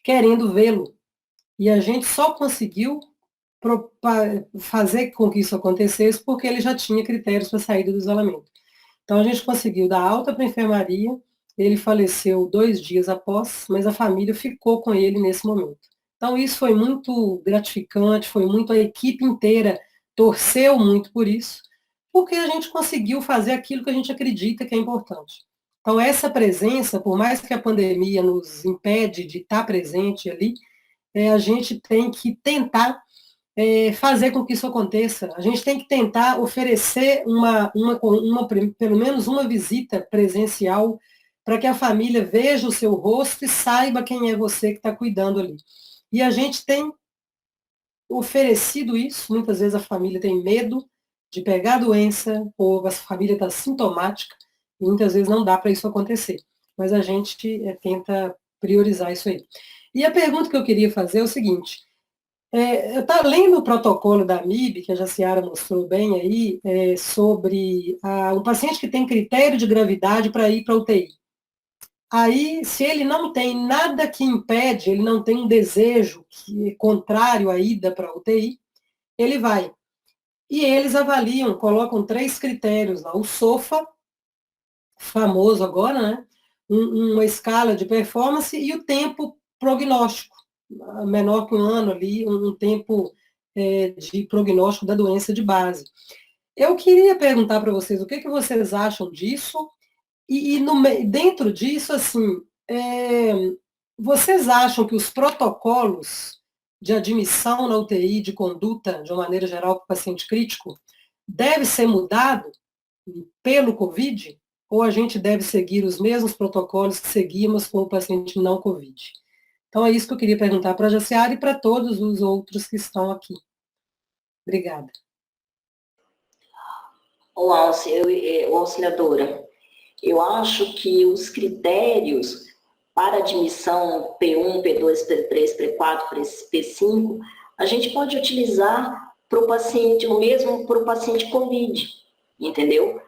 querendo vê-lo. E a gente só conseguiu fazer com que isso acontecesse porque ele já tinha critérios para saída do isolamento. Então, a gente conseguiu dar alta para a enfermaria, ele faleceu 2 dias após, mas a família ficou com ele nesse momento. Então, isso foi muito gratificante, foi muito, a equipe inteira torceu muito por isso, porque a gente conseguiu fazer aquilo que a gente acredita que é importante. Então, essa presença, por mais que a pandemia nos impede de estar presente ali, a gente tem que tentar fazer com que isso aconteça. A gente tem que tentar oferecer pelo menos uma visita presencial para que a família veja o seu rosto e saiba quem é você que está cuidando ali. E a gente tem oferecido isso, muitas vezes a família tem medo de pegar a doença, ou a família está sintomática, e muitas vezes não dá para isso acontecer. Mas a gente tenta priorizar isso aí. E a pergunta que eu queria fazer é o seguinte: eu estava lendo o protocolo da MIB, que a Jaciara mostrou bem aí, sobre um paciente que tem critério de gravidade para ir para a UTI. Aí, se ele não tem nada que impede, ele não tem um desejo contrário à ida para a UTI, ele vai. E eles avaliam, colocam 3 critérios lá. O SOFA, famoso agora, né? Uma escala de performance e o tempo prognóstico, menor que um ano ali, um tempo de prognóstico da doença de base. Eu queria perguntar para vocês o que vocês acham disso, e dentro disso, assim, vocês acham que os protocolos de admissão na UTI, de conduta, de uma maneira geral, para o paciente crítico, deve ser mudado pelo COVID? Ou a gente deve seguir os mesmos protocolos que seguimos com o paciente não COVID? Então, é isso que eu queria perguntar para a Jaciara e para todos os outros que estão aqui. Obrigada. Auxiliadora, eu acho que os critérios para admissão P1, P2, P3, P4, P5, a gente pode utilizar para o paciente, o mesmo para o paciente COVID, entendeu?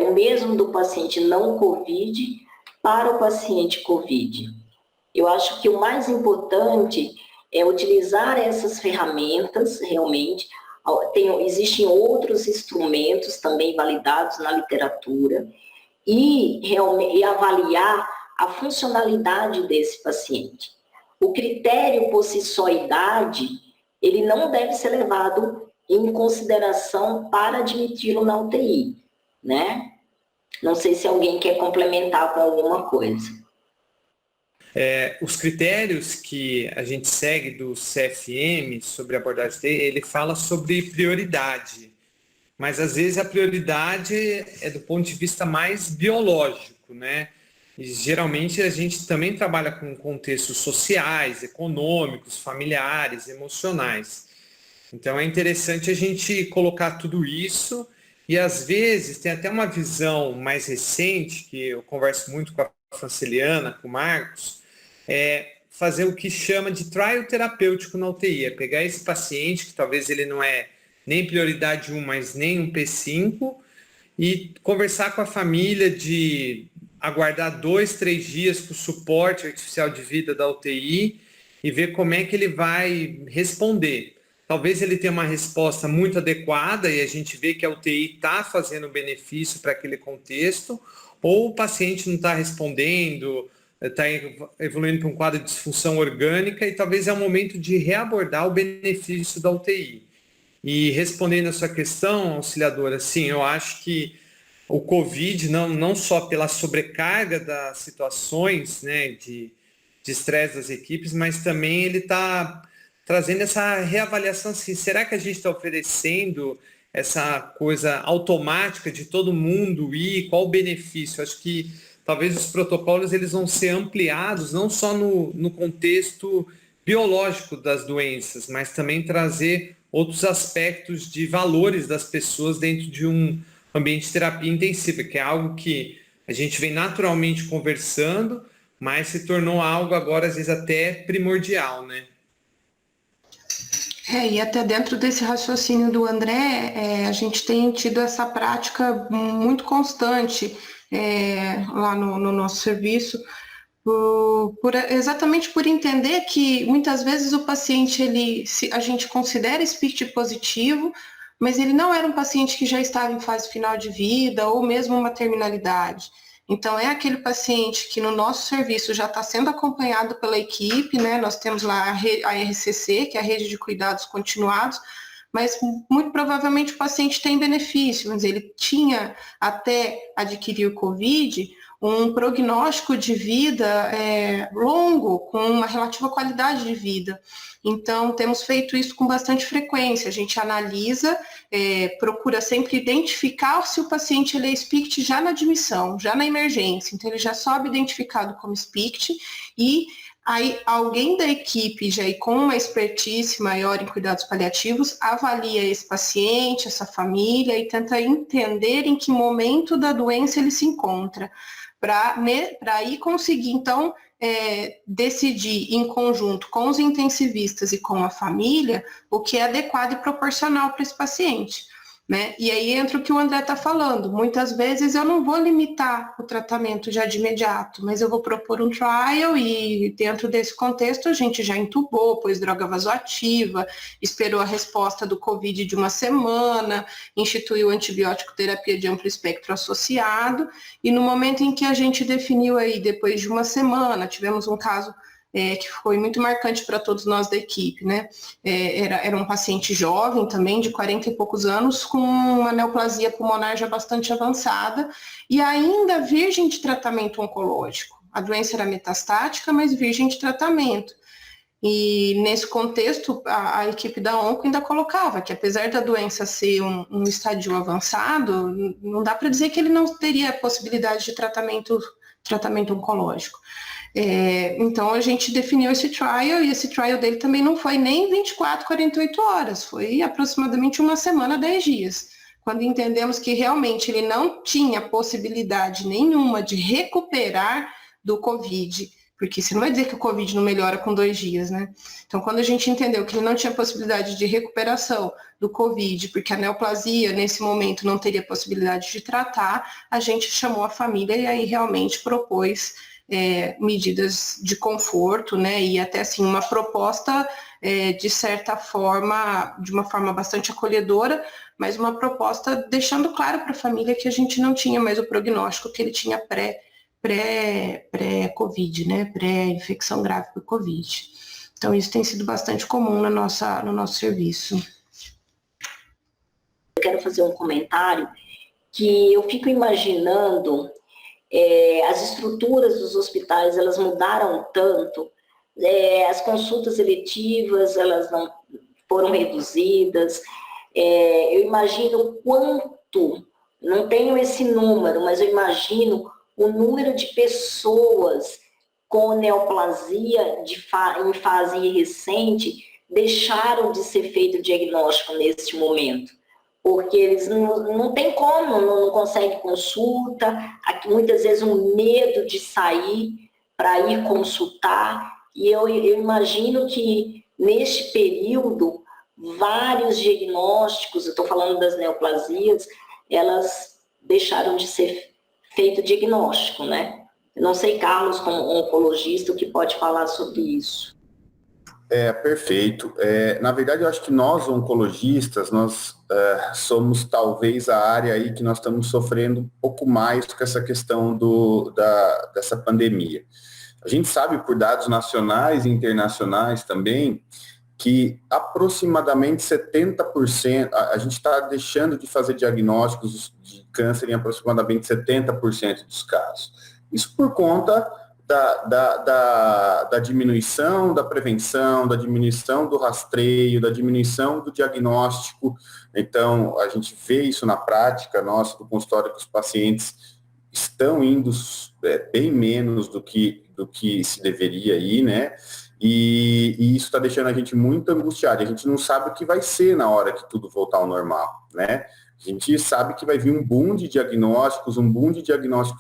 O mesmo do paciente não COVID para o paciente COVID. Eu acho que o mais importante é utilizar essas ferramentas, realmente, Existem outros instrumentos também validados na literatura e avaliar a funcionalidade desse paciente. O critério por si só idade, ele não deve ser levado em consideração para admiti-lo na UTI, né? Não sei se alguém quer complementar com alguma coisa. Os critérios que a gente segue do CFM sobre a abordagem dele, ele fala sobre prioridade, mas às vezes a prioridade é do ponto de vista mais biológico, né? E geralmente a gente também trabalha com contextos sociais, econômicos, familiares, emocionais. Então é interessante a gente colocar tudo isso e às vezes tem até uma visão mais recente, que eu converso muito com a Franciliana, com o Marcos, fazer o que chama de trial terapêutico na UTI, é pegar esse paciente, que talvez ele não é nem prioridade 1, mas nem um P5, e conversar com a família de aguardar 2, 3 dias para o suporte artificial de vida da UTI e ver como é que ele vai responder. Talvez ele tenha uma resposta muito adequada e a gente vê que a UTI está fazendo benefício para aquele contexto, ou o paciente não está respondendo, está evoluindo para um quadro de disfunção orgânica e talvez é o momento de reabordar o benefício da UTI. E respondendo a sua questão, auxiliadora, sim, eu acho que o Covid, não só pela sobrecarga das situações, né, de estresse das equipes, mas também ele está trazendo essa reavaliação, assim, será que a gente está oferecendo essa coisa automática de todo mundo ir, qual o benefício? Acho que talvez os protocolos eles vão ser ampliados, não só no contexto biológico das doenças, mas também trazer outros aspectos de valores das pessoas dentro de um ambiente de terapia intensiva, que é algo que a gente vem naturalmente conversando, mas se tornou algo agora, às vezes, até primordial, né? E até dentro desse raciocínio do André, a gente tem tido essa prática muito constante lá no nosso serviço, exatamente por entender que muitas vezes o paciente, a gente considera SPICT positivo, mas ele não era um paciente que já estava em fase final de vida ou mesmo uma terminalidade. Então, é aquele paciente que no nosso serviço já está sendo acompanhado pela equipe, né? Nós temos lá a RCC, que é a Rede de Cuidados Continuados, mas muito provavelmente o paciente tem benefício, mas ele tinha, até adquirir o COVID, um prognóstico de vida longo, com uma relativa qualidade de vida. Então, temos feito isso com bastante frequência. A gente analisa, procura sempre identificar se o paciente é SPICT já na admissão, já na emergência. Então, ele já sobe identificado como SPICT e aí alguém da equipe, já com uma expertise maior em cuidados paliativos, avalia esse paciente, essa família e tenta entender em que momento da doença ele se encontra, para aí conseguir, então, decidir em conjunto com os intensivistas e com a família o que é adequado e proporcional para esse paciente, né? E aí entra o que o André está falando. Muitas vezes eu não vou limitar o tratamento já de imediato, mas eu vou propor um trial e dentro desse contexto a gente já intubou, pôs droga vasoativa, esperou a resposta do COVID de uma semana, instituiu antibiótico terapia de amplo espectro associado e no momento em que a gente definiu aí, depois de uma semana, tivemos um caso que foi muito marcante para todos nós da equipe, né? Era um paciente jovem também, de 40 e poucos anos, com uma neoplasia pulmonar já bastante avançada e ainda virgem de tratamento oncológico. A doença era metastática, mas virgem de tratamento. E nesse contexto, a equipe da onco ainda colocava que apesar da doença ser um estádio avançado, não dá para dizer que ele não teria possibilidade de tratamento oncológico. Então a gente definiu esse trial e esse trial dele também não foi nem 24, 48 horas, foi aproximadamente uma semana, 10 dias. Quando entendemos que realmente ele não tinha possibilidade nenhuma de recuperar do COVID, porque você não vai dizer que o COVID não melhora com 2 dias, né? Então, quando a gente entendeu que ele não tinha possibilidade de recuperação do COVID, porque a neoplasia, nesse momento, não teria possibilidade de tratar, a gente chamou a família e aí realmente propôs medidas de conforto, né, e até assim uma proposta de certa forma, de uma forma bastante acolhedora, mas uma proposta deixando claro para a família que a gente não tinha mais o prognóstico que ele tinha pré-Covid, né, pré-infecção grave por Covid. Então isso tem sido bastante comum no nosso serviço. Eu quero fazer um comentário que eu fico imaginando as estruturas dos hospitais, elas mudaram tanto, as consultas eletivas, elas não foram reduzidas, eu imagino quanto, não tenho esse número, mas eu imagino o número de pessoas com neoplasia em fase recente deixaram de ser feito o diagnóstico neste momento. Porque eles não tem como, não conseguem consulta, muitas vezes um medo de sair para ir consultar, e eu imagino que neste período, vários diagnósticos, eu estou falando das neoplasias, elas deixaram de ser feito diagnóstico, né? Eu não sei, Carlos, como oncologista, o que pode falar sobre isso. Perfeito. Na verdade, eu acho que nós, oncologistas, nós somos talvez a área aí que nós estamos sofrendo um pouco mais com essa questão dessa pandemia. A gente sabe, por dados nacionais e internacionais também, que aproximadamente 70%, a gente está deixando de fazer diagnósticos de câncer em aproximadamente 70% dos casos. Isso por conta da diminuição da prevenção, da diminuição do rastreio, da diminuição do diagnóstico. Então, a gente vê isso na prática nossa do consultório, que os pacientes estão indo bem menos do que se deveria ir, né? E isso está deixando a gente muito angustiado. A gente não sabe o que vai ser na hora que tudo voltar ao normal, né? A gente sabe que vai vir um boom de diagnósticos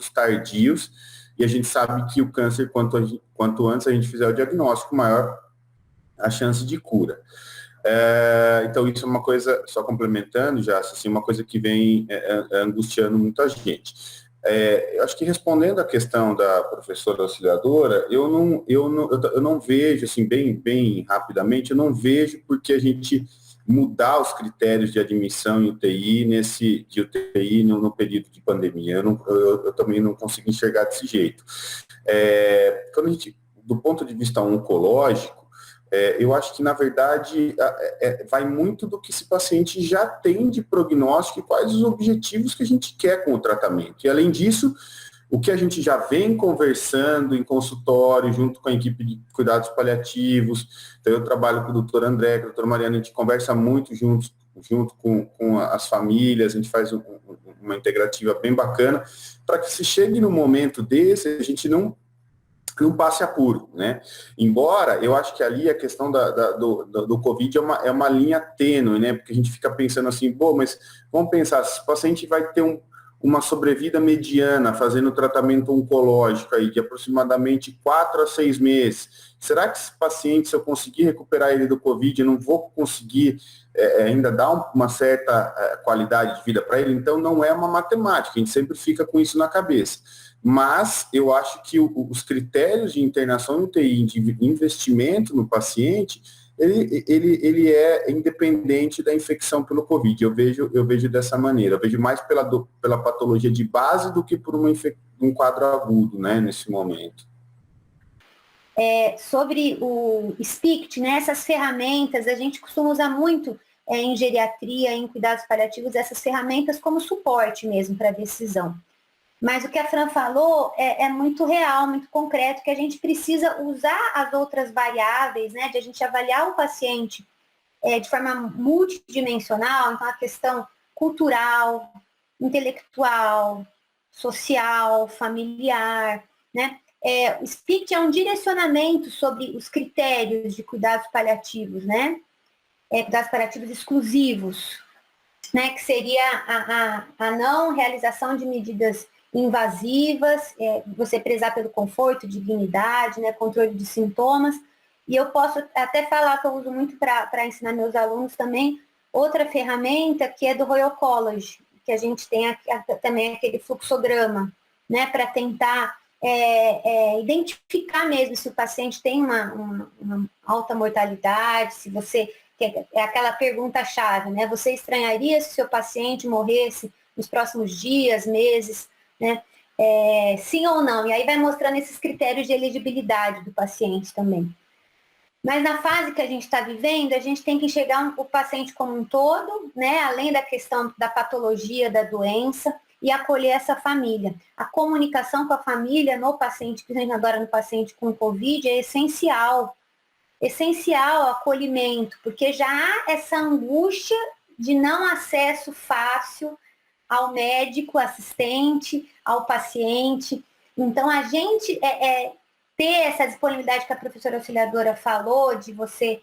tardios, e a gente sabe que o câncer, quanto antes a gente fizer o diagnóstico, maior a chance de cura. Então, isso é uma coisa, só complementando já, assim, uma coisa que vem angustiando muita gente. Eu acho que respondendo à questão da professora auxiliadora, eu não vejo, assim, bem rapidamente, eu não vejo porque a gente mudar os critérios de admissão em UTI no período de pandemia. Eu também não consigo enxergar desse jeito. Quando a gente, do ponto de vista oncológico, eu acho que, na verdade, vai muito do que esse paciente já tem de prognóstico e quais os objetivos que a gente quer com o tratamento. E, além disso, o que a gente já vem conversando em consultório, junto com a equipe de cuidados paliativos. Então, eu trabalho com o doutor André, com a doutora Mariana, a gente conversa muito junto com as famílias, a gente faz uma integrativa bem bacana, para que se chegue no momento desse, a gente não passe apuro, né? Embora eu acho que ali a questão do Covid é uma linha tênue, né? Porque a gente fica pensando assim, mas vamos pensar, se o paciente vai ter uma sobrevida mediana fazendo tratamento oncológico aí de aproximadamente 4 a 6 meses, será que esse paciente, se eu conseguir recuperar ele do Covid, eu não vou conseguir ainda dar uma certa qualidade de vida para ele? Então, não é uma matemática, a gente sempre fica com isso na cabeça. Mas eu acho que os critérios de internação em UTI, de investimento no paciente, ele é independente da infecção pelo Covid. Eu vejo dessa maneira. Eu vejo mais pela patologia de base do que por um quadro agudo, né, nesse momento. Sobre o SPICT, né, essas ferramentas, a gente costuma usar muito em geriatria, em cuidados paliativos, essas ferramentas como suporte mesmo para a decisão. Mas o que a Fran falou é muito real, muito concreto, que a gente precisa usar as outras variáveis, né, de a gente avaliar o paciente de forma multidimensional, então a questão cultural, intelectual, social, familiar, né? O SPICT é um direcionamento sobre os critérios de cuidados paliativos, né? Cuidados paliativos exclusivos, né? Que seria a não realização de medidas invasivas, você prezar pelo conforto, dignidade, né, controle de sintomas. E eu posso até falar que eu uso muito para ensinar meus alunos também outra ferramenta que é do Royal College, que a gente tem também aquele fluxograma, né, para tentar identificar mesmo se o paciente tem uma alta mortalidade, se você... É aquela pergunta-chave, né? Você estranharia se o seu paciente morresse nos próximos dias, meses, né? Sim ou não? E aí vai mostrando esses critérios de elegibilidade do paciente também. Mas na fase que a gente está vivendo, a gente tem que enxergar o paciente como um todo, né? Além da questão da patologia da doença, e acolher essa família. A comunicação com a família no paciente, principalmente agora no paciente com Covid, é essencial. Essencial o acolhimento, porque já há essa angústia de não acesso fácil ao médico assistente, ao paciente. Então, a gente ter essa disponibilidade que a professora auxiliadora falou, de você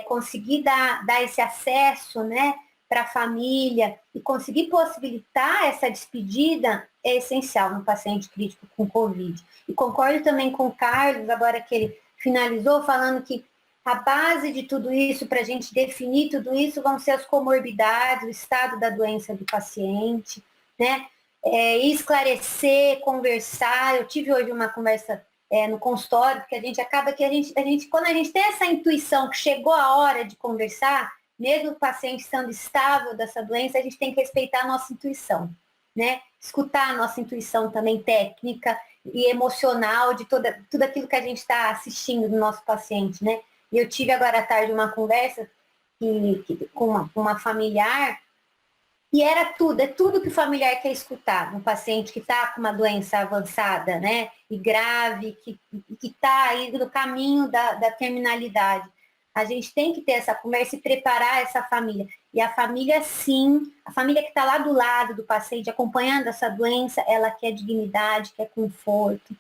conseguir dar esse acesso, né, para a família e conseguir possibilitar essa despedida é essencial no paciente crítico com Covid. E concordo também com o Carlos, agora que ele finalizou, falando que a base de tudo isso, para a gente definir tudo isso, vão ser as comorbidades, o estado da doença do paciente, né? Esclarecer, conversar. Eu tive hoje uma conversa no consultório, porque a gente acaba que a gente, quando a gente tem essa intuição que chegou a hora de conversar, mesmo o paciente estando estável dessa doença, a gente tem que respeitar a nossa intuição, né? Escutar a nossa intuição também técnica e emocional de tudo aquilo que a gente está assistindo do nosso paciente, né? E eu tive agora à tarde uma conversa com uma familiar, e é tudo que o familiar quer escutar, um paciente que está com uma doença avançada, né? E grave, que está aí no caminho da terminalidade. A gente tem que ter essa conversa e preparar essa família. E a família, sim, a família que está lá do lado do paciente, acompanhando essa doença, ela quer dignidade, quer conforto,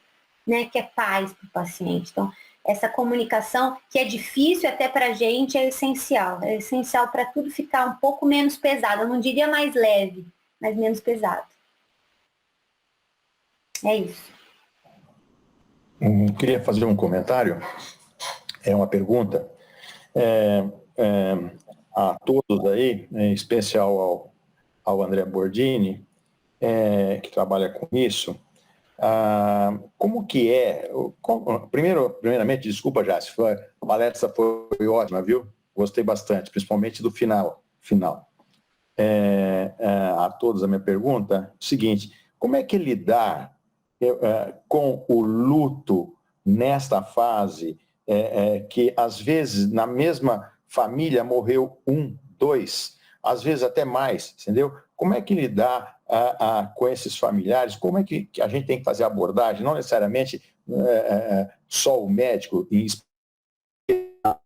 né, quer paz para o paciente. Então, essa comunicação, que é difícil até para a gente, é essencial. É essencial para tudo ficar um pouco menos pesado. Eu não diria mais leve, mas menos pesado. É isso. Queria fazer um comentário, uma pergunta. A todos aí, em especial ao André Bordini, que trabalha com isso, como que primeiramente, desculpa, Jássio, a palestra foi ótima, viu? Gostei bastante, principalmente do final. A todos a minha pergunta, o seguinte, como é que lidar com o luto nesta fase, que às vezes na mesma família morreu 1, 2, às vezes até mais, entendeu? Como é que lidar com esses familiares? Como é que a gente tem que fazer a abordagem? Não necessariamente só o médico,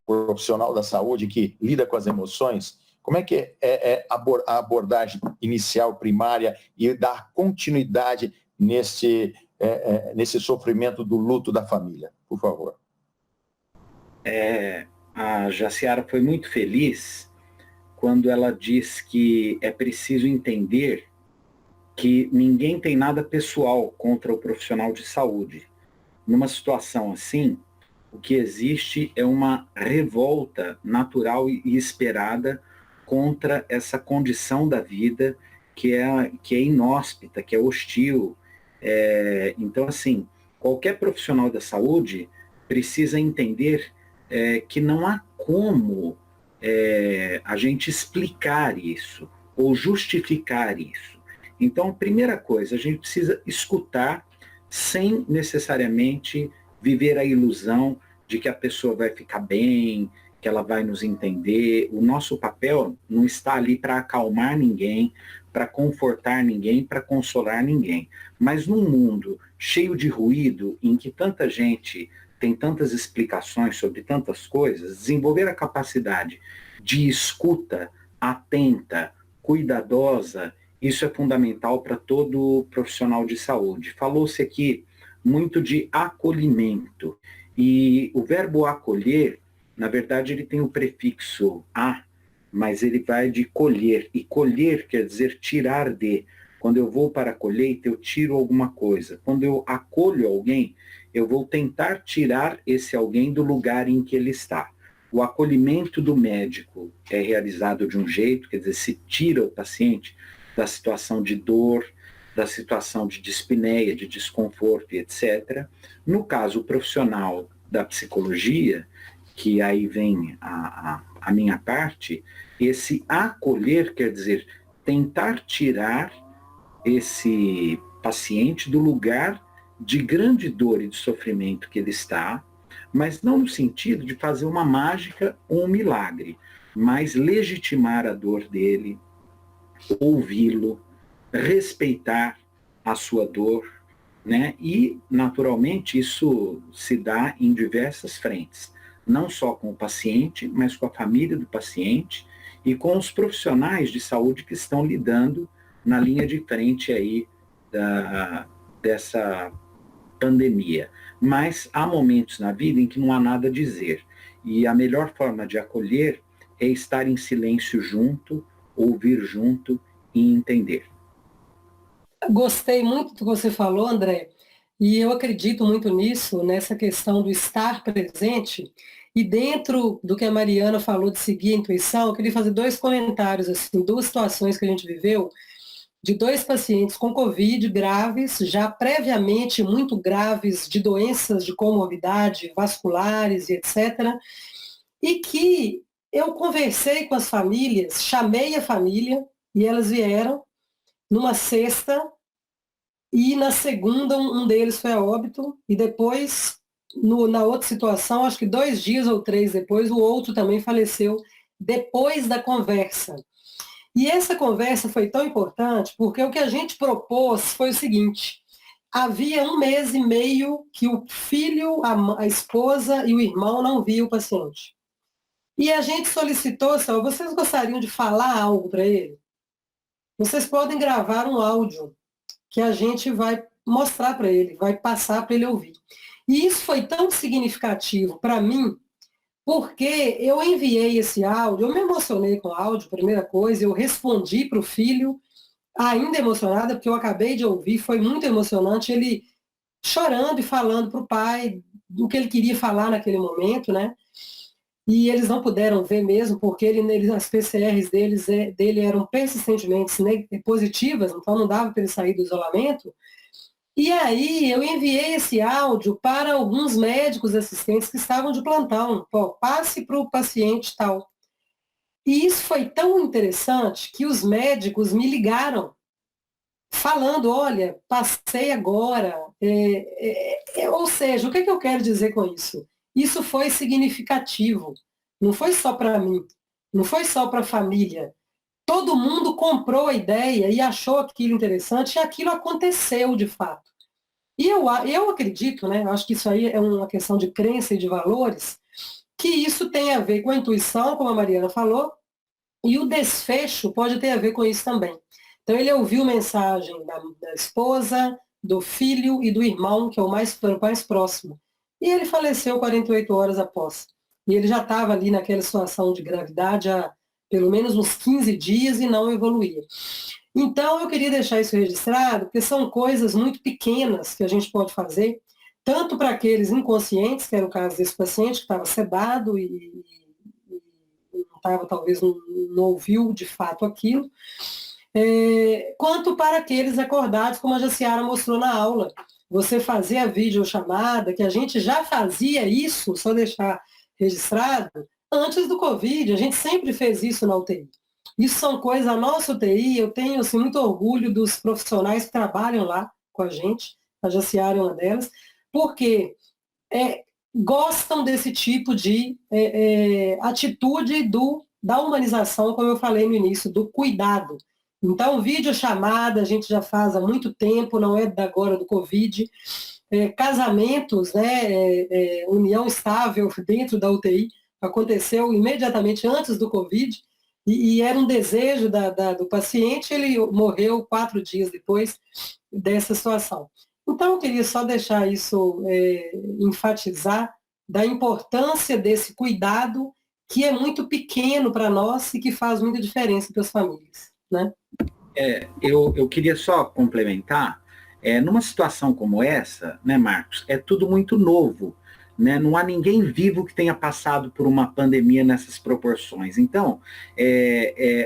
o profissional da saúde que lida com as emoções. Como é que é a abordagem inicial, primária, e dar continuidade nesse sofrimento do luto da família? Por favor. A Jaciara foi muito feliz quando ela diz que é preciso entender que ninguém tem nada pessoal contra o profissional de saúde. Numa situação assim, o que existe é uma revolta natural e esperada contra essa condição da vida que é inóspita, que é hostil. Então, assim, qualquer profissional da saúde precisa entender que não há como a gente explicar isso ou justificar isso. Então, a primeira coisa, a gente precisa escutar sem necessariamente viver a ilusão de que a pessoa vai ficar bem, que ela vai nos entender. O nosso papel não está ali para acalmar ninguém, para confortar ninguém, para consolar ninguém. Mas num mundo cheio de ruído, em que tanta gente tem tantas explicações sobre tantas coisas, desenvolver a capacidade de escuta atenta, cuidadosa, isso é fundamental para todo profissional de saúde. Falou-se aqui muito de acolhimento, e o verbo acolher, na verdade, ele tem o prefixo a, mas ele vai de colher, e colher quer dizer tirar de. Quando eu vou para a colheita, eu tiro alguma coisa. Quando eu acolho alguém, eu vou tentar tirar esse alguém do lugar em que ele está. O acolhimento do médico é realizado de um jeito, quer dizer, se tira o paciente da situação de dor, da situação de dispneia, de desconforto, etc. No caso, o profissional da psicologia, que aí vem a minha parte, esse acolher quer dizer tentar tirar esse paciente do lugar de grande dor e de sofrimento que ele está, mas não no sentido de fazer uma mágica ou um milagre, mas legitimar a dor dele, ouvi-lo, respeitar a sua dor, né? E, naturalmente, isso se dá em diversas frentes, não só com o paciente, mas com a família do paciente e com os profissionais de saúde que estão lidando na linha de frente aí dessa pandemia. Mas há momentos na vida em que não há nada a dizer. E a melhor forma de acolher é estar em silêncio junto, ouvir junto e entender. Gostei muito do que você falou, André, e eu acredito muito nisso, nessa questão do estar presente. E dentro do que a Mariana falou de seguir a intuição, eu queria fazer 2 comentários, assim, 2 situações que a gente viveu, de 2 pacientes com Covid graves, já previamente muito graves, de doenças de comorbidade, vasculares e etc. E que eu conversei com as famílias, chamei a família, e elas vieram numa sexta, e na segunda um deles foi a óbito, e depois, na outra situação, acho que 2 dias ou 3 depois, o outro também faleceu depois da conversa. E essa conversa foi tão importante, porque o que a gente propôs foi o seguinte: havia 1 mês e meio que o filho, a esposa e o irmão não viam o paciente. E a gente solicitou, assim, vocês gostariam de falar algo para ele? Vocês podem gravar um áudio que a gente vai mostrar para ele, vai passar para ele ouvir. E isso foi tão significativo para mim, porque eu enviei esse áudio, eu me emocionei com o áudio, primeira coisa, eu respondi para o filho, ainda emocionada, porque eu acabei de ouvir, foi muito emocionante, ele chorando e falando para o pai do que ele queria falar naquele momento, né? E eles não puderam ver mesmo, porque as PCRs dele eram persistentemente positivas, então não dava para ele sair do isolamento. E aí eu enviei esse áudio para alguns médicos assistentes que estavam de plantão. Pô, passe para o paciente tal. E isso foi tão interessante que os médicos me ligaram, falando, olha, passei agora. Ou seja, o que eu quero dizer com isso? Isso foi significativo. Não foi só para mim, não foi só para a família. Todo mundo comprou a ideia e achou aquilo interessante, e aquilo aconteceu de fato. E eu acredito, né, eu acho que isso aí é uma questão de crença e de valores, que isso tem a ver com a intuição, como a Mariana falou, e o desfecho pode ter a ver com isso também. Então ele ouviu mensagem da esposa, do filho e do irmão, que é o mais próximo. E ele faleceu 48 horas após. E ele já estava ali naquela situação de gravidade há pelo menos uns 15 dias e não evoluía. Então, eu queria deixar isso registrado, porque são coisas muito pequenas que a gente pode fazer, tanto para aqueles inconscientes, que era o caso desse paciente, que estava sedado e não estava, talvez, não ouviu de fato aquilo, quanto para aqueles acordados, como a Jaciara mostrou na aula. Você fazer a videochamada, que a gente já fazia isso, só deixar registrado, antes do Covid, a gente sempre fez isso na UTI. Isso são coisas, a nossa UTI, eu tenho assim, muito orgulho dos profissionais que trabalham lá com a gente, a Jaciara é uma delas, porque gostam desse tipo de atitude da humanização, como eu falei no início, do cuidado. Então, videochamada a gente já faz há muito tempo, não é agora do Covid. Casamentos, né, união estável dentro da UTI, aconteceu imediatamente antes do Covid, e era um desejo do paciente, ele morreu 4 dias depois dessa situação. Então, eu queria só deixar isso, enfatizar da importância desse cuidado, que é muito pequeno para nós e que faz muita diferença para as famílias, né? Eu queria só complementar, numa situação como essa, né, Marcos, é tudo muito novo, né? Não há ninguém vivo que tenha passado por uma pandemia nessas proporções. Então,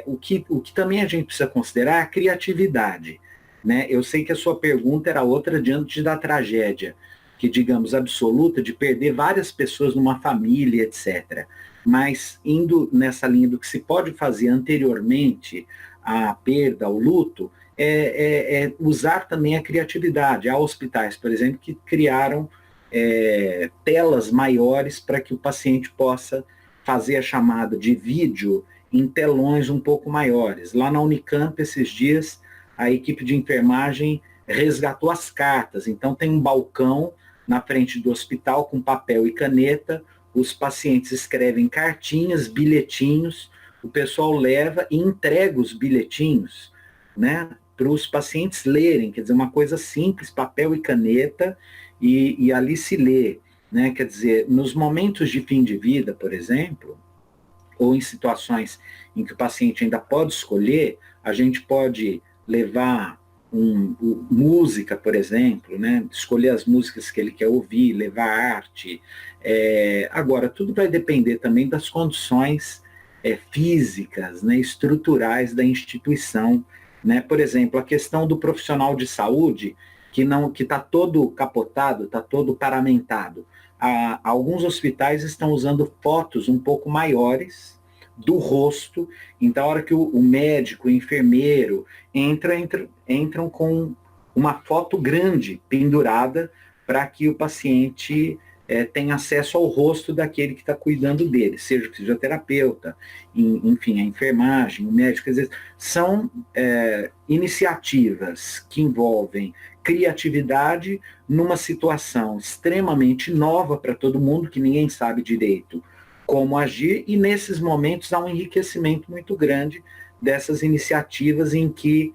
o que também a gente precisa considerar é a criatividade. né? Eu sei que a sua pergunta era outra diante da tragédia, que digamos absoluta, de perder várias pessoas numa família, etc. Mas indo nessa linha do que se pode fazer anteriormente à perda, ao luto, é usar também a criatividade. Há hospitais, por exemplo, que criaram telas maiores para que o paciente possa fazer a chamada de vídeo em telões um pouco maiores. Lá na Unicamp, esses dias, a equipe de enfermagem resgatou as cartas. Então, tem um balcão na frente do hospital com papel e caneta, os pacientes escrevem cartinhas, bilhetinhos, o pessoal leva e entrega os bilhetinhos, né, para os pacientes lerem, quer dizer, uma coisa simples, papel e caneta, e ali se lê, né, quer dizer, nos momentos de fim de vida, por exemplo, ou em situações em que o paciente ainda pode escolher, a gente pode levar música, por exemplo, né? Escolher as músicas que ele quer ouvir, levar arte. Agora, tudo vai depender também das condições físicas, né? Estruturais da instituição, né? Por exemplo, a questão do profissional de saúde, que está todo capotado, está todo paramentado. Alguns hospitais estão usando fotos um pouco maiores do rosto, então a hora que o médico, o enfermeiro entram com uma foto grande pendurada para que o paciente tenha acesso ao rosto daquele que está cuidando dele, seja o fisioterapeuta, enfim, a enfermagem, o médico. Quer dizer, são iniciativas que envolvem criatividade numa situação extremamente nova para todo mundo, que ninguém sabe direito como agir, e nesses momentos há um enriquecimento muito grande dessas iniciativas em que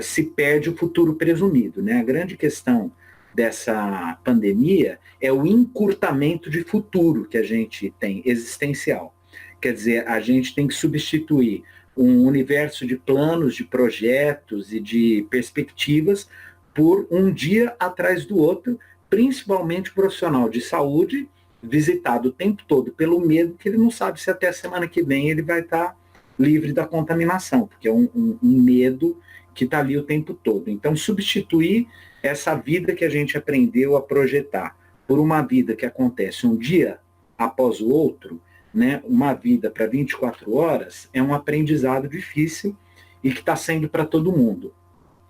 se perde o futuro presumido, né? A grande questão dessa pandemia é o encurtamento de futuro que a gente tem, existencial. Quer dizer, a gente tem que substituir um universo de planos, de projetos e de perspectivas por um dia atrás do outro, principalmente o profissional de saúde, visitado o tempo todo pelo medo, que ele não sabe se até a semana que vem ele vai estar livre da contaminação, porque é um medo que está ali o tempo todo. Então, substituir essa vida que a gente aprendeu a projetar por uma vida que acontece um dia após o outro, né, uma vida para 24 horas, é um aprendizado difícil e que está sendo para todo mundo.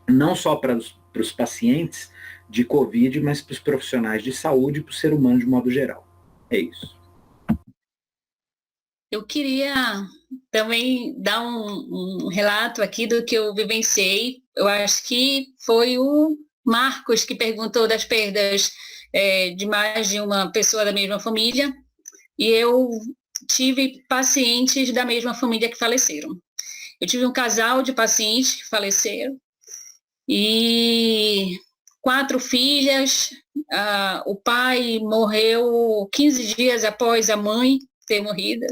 Não só para os pacientes de Covid, mas para os profissionais de saúde e para o ser humano de modo geral. É isso. Eu queria também dar um relato aqui do que eu vivenciei. Eu acho que foi o Marcos que perguntou das perdas de mais de uma pessoa da mesma família, e eu tive pacientes da mesma família que faleceram. Eu tive um casal de pacientes que faleceram, e 4 filhas. O pai morreu 15 dias após a mãe ter morrido.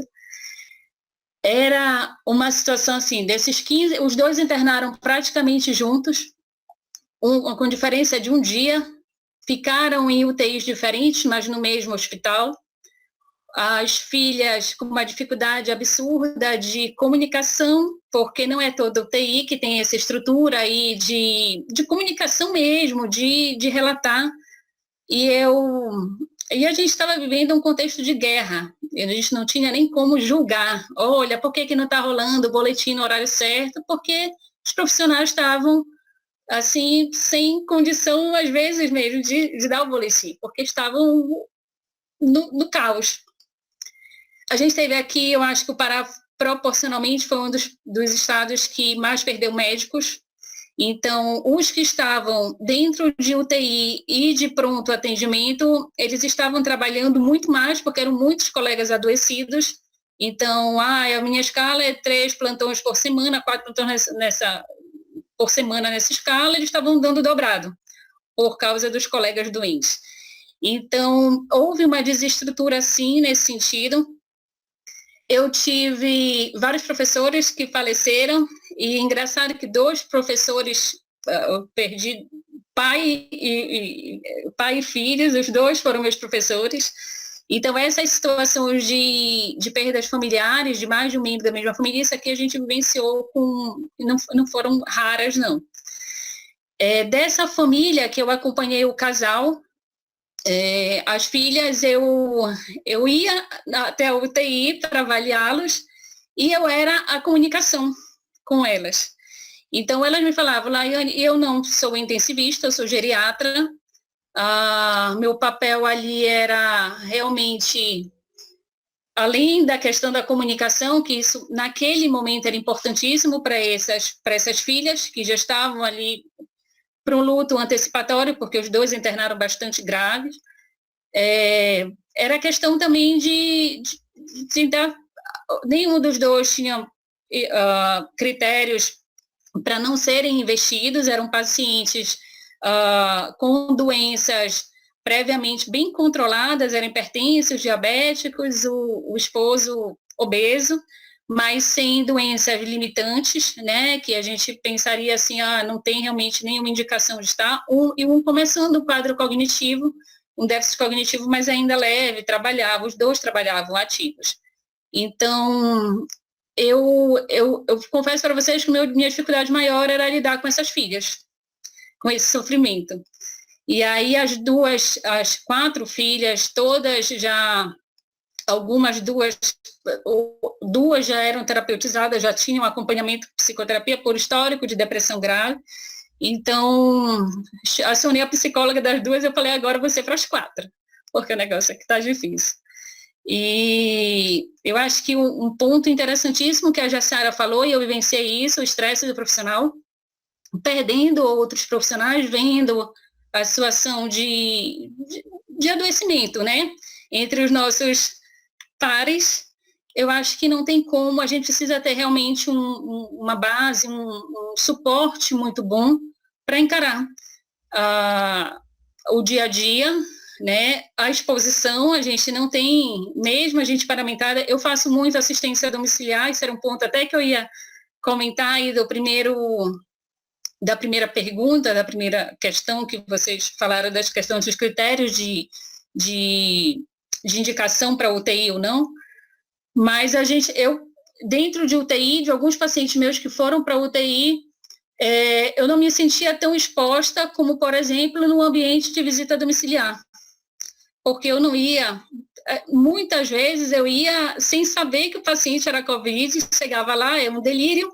Era uma situação assim, desses 15, os 2 internaram praticamente juntos, com diferença de um dia, ficaram em UTIs diferentes, mas no mesmo hospital. As filhas com uma dificuldade absurda de comunicação, porque não é toda UTI que tem essa estrutura aí de comunicação mesmo, de relatar. E a gente estava vivendo um contexto de guerra, a gente não tinha nem como julgar. Olha, por que não está rolando o boletim no horário certo? Porque os profissionais estavam, assim, sem condição, às vezes mesmo, de dar o boletim, porque estavam no caos. A gente teve aqui, eu acho que o Pará, proporcionalmente, foi um dos estados que mais perdeu médicos. Então, os que estavam dentro de UTI e de pronto atendimento, eles estavam trabalhando muito mais, porque eram muitos colegas adoecidos. Então, a minha escala é 3 plantões por semana, 4 plantões por semana nessa escala, eles estavam dando dobrado, por causa dos colegas doentes. Então, houve uma desestrutura, sim, nesse sentido. Eu tive vários professores que faleceram, e engraçado que 2 professores, eu perdi pai e filhos, os 2 foram meus professores. Então, essas situações de perdas familiares, de mais de um membro da mesma família, isso aqui a gente vivenciou não foram raras, não. Dessa família que eu acompanhei o casal, as filhas, eu ia até a UTI para avaliá-los e eu era a comunicação com elas. Então, elas me falavam, Laiane, eu não sou intensivista, eu sou geriatra, meu papel ali era realmente, além da questão da comunicação, que isso naquele momento era importantíssimo para essas filhas que já estavam ali para um luto antecipatório, porque os dois internaram bastante graves. Era questão também de nenhum dos dois tinha critérios para não serem investidos, eram pacientes com doenças previamente bem controladas, eram hipertensos, diabéticos, o esposo obeso, mas sem doenças limitantes, né, que a gente pensaria assim, não tem realmente nenhuma indicação de estar, um começando o quadro cognitivo, um déficit cognitivo, mas ainda leve, os dois trabalhavam ativos. Então, eu confesso para vocês que minha dificuldade maior era lidar com essas filhas, com esse sofrimento. E aí as 4 filhas, todas já, duas já eram terapeutizadas, já tinham acompanhamento de psicoterapia por histórico de depressão grave. Então, acionei a psicóloga das 2 e eu falei, agora você para as 4, porque o negócio aqui está difícil. E eu acho que um ponto interessantíssimo que a Jaciara falou, e eu vivenciei isso, o estresse do profissional, perdendo outros profissionais, vendo a situação de adoecimento, né, entre os nossos pares. Eu acho que não tem como, a gente precisa ter realmente uma base, um suporte muito bom para encarar o dia a dia, né? A exposição, a gente não tem, mesmo a gente paramentada, eu faço muito assistência domiciliar, isso era um ponto até que eu ia comentar aí da primeira pergunta, da primeira questão que vocês falaram das questões dos critérios de indicação para UTI ou não, mas eu dentro de UTI, de alguns pacientes meus que foram para UTI, eu não me sentia tão exposta como, por exemplo, no ambiente de visita domiciliar, porque eu não ia, muitas vezes eu ia sem saber que o paciente era Covid, chegava lá, é um delírio,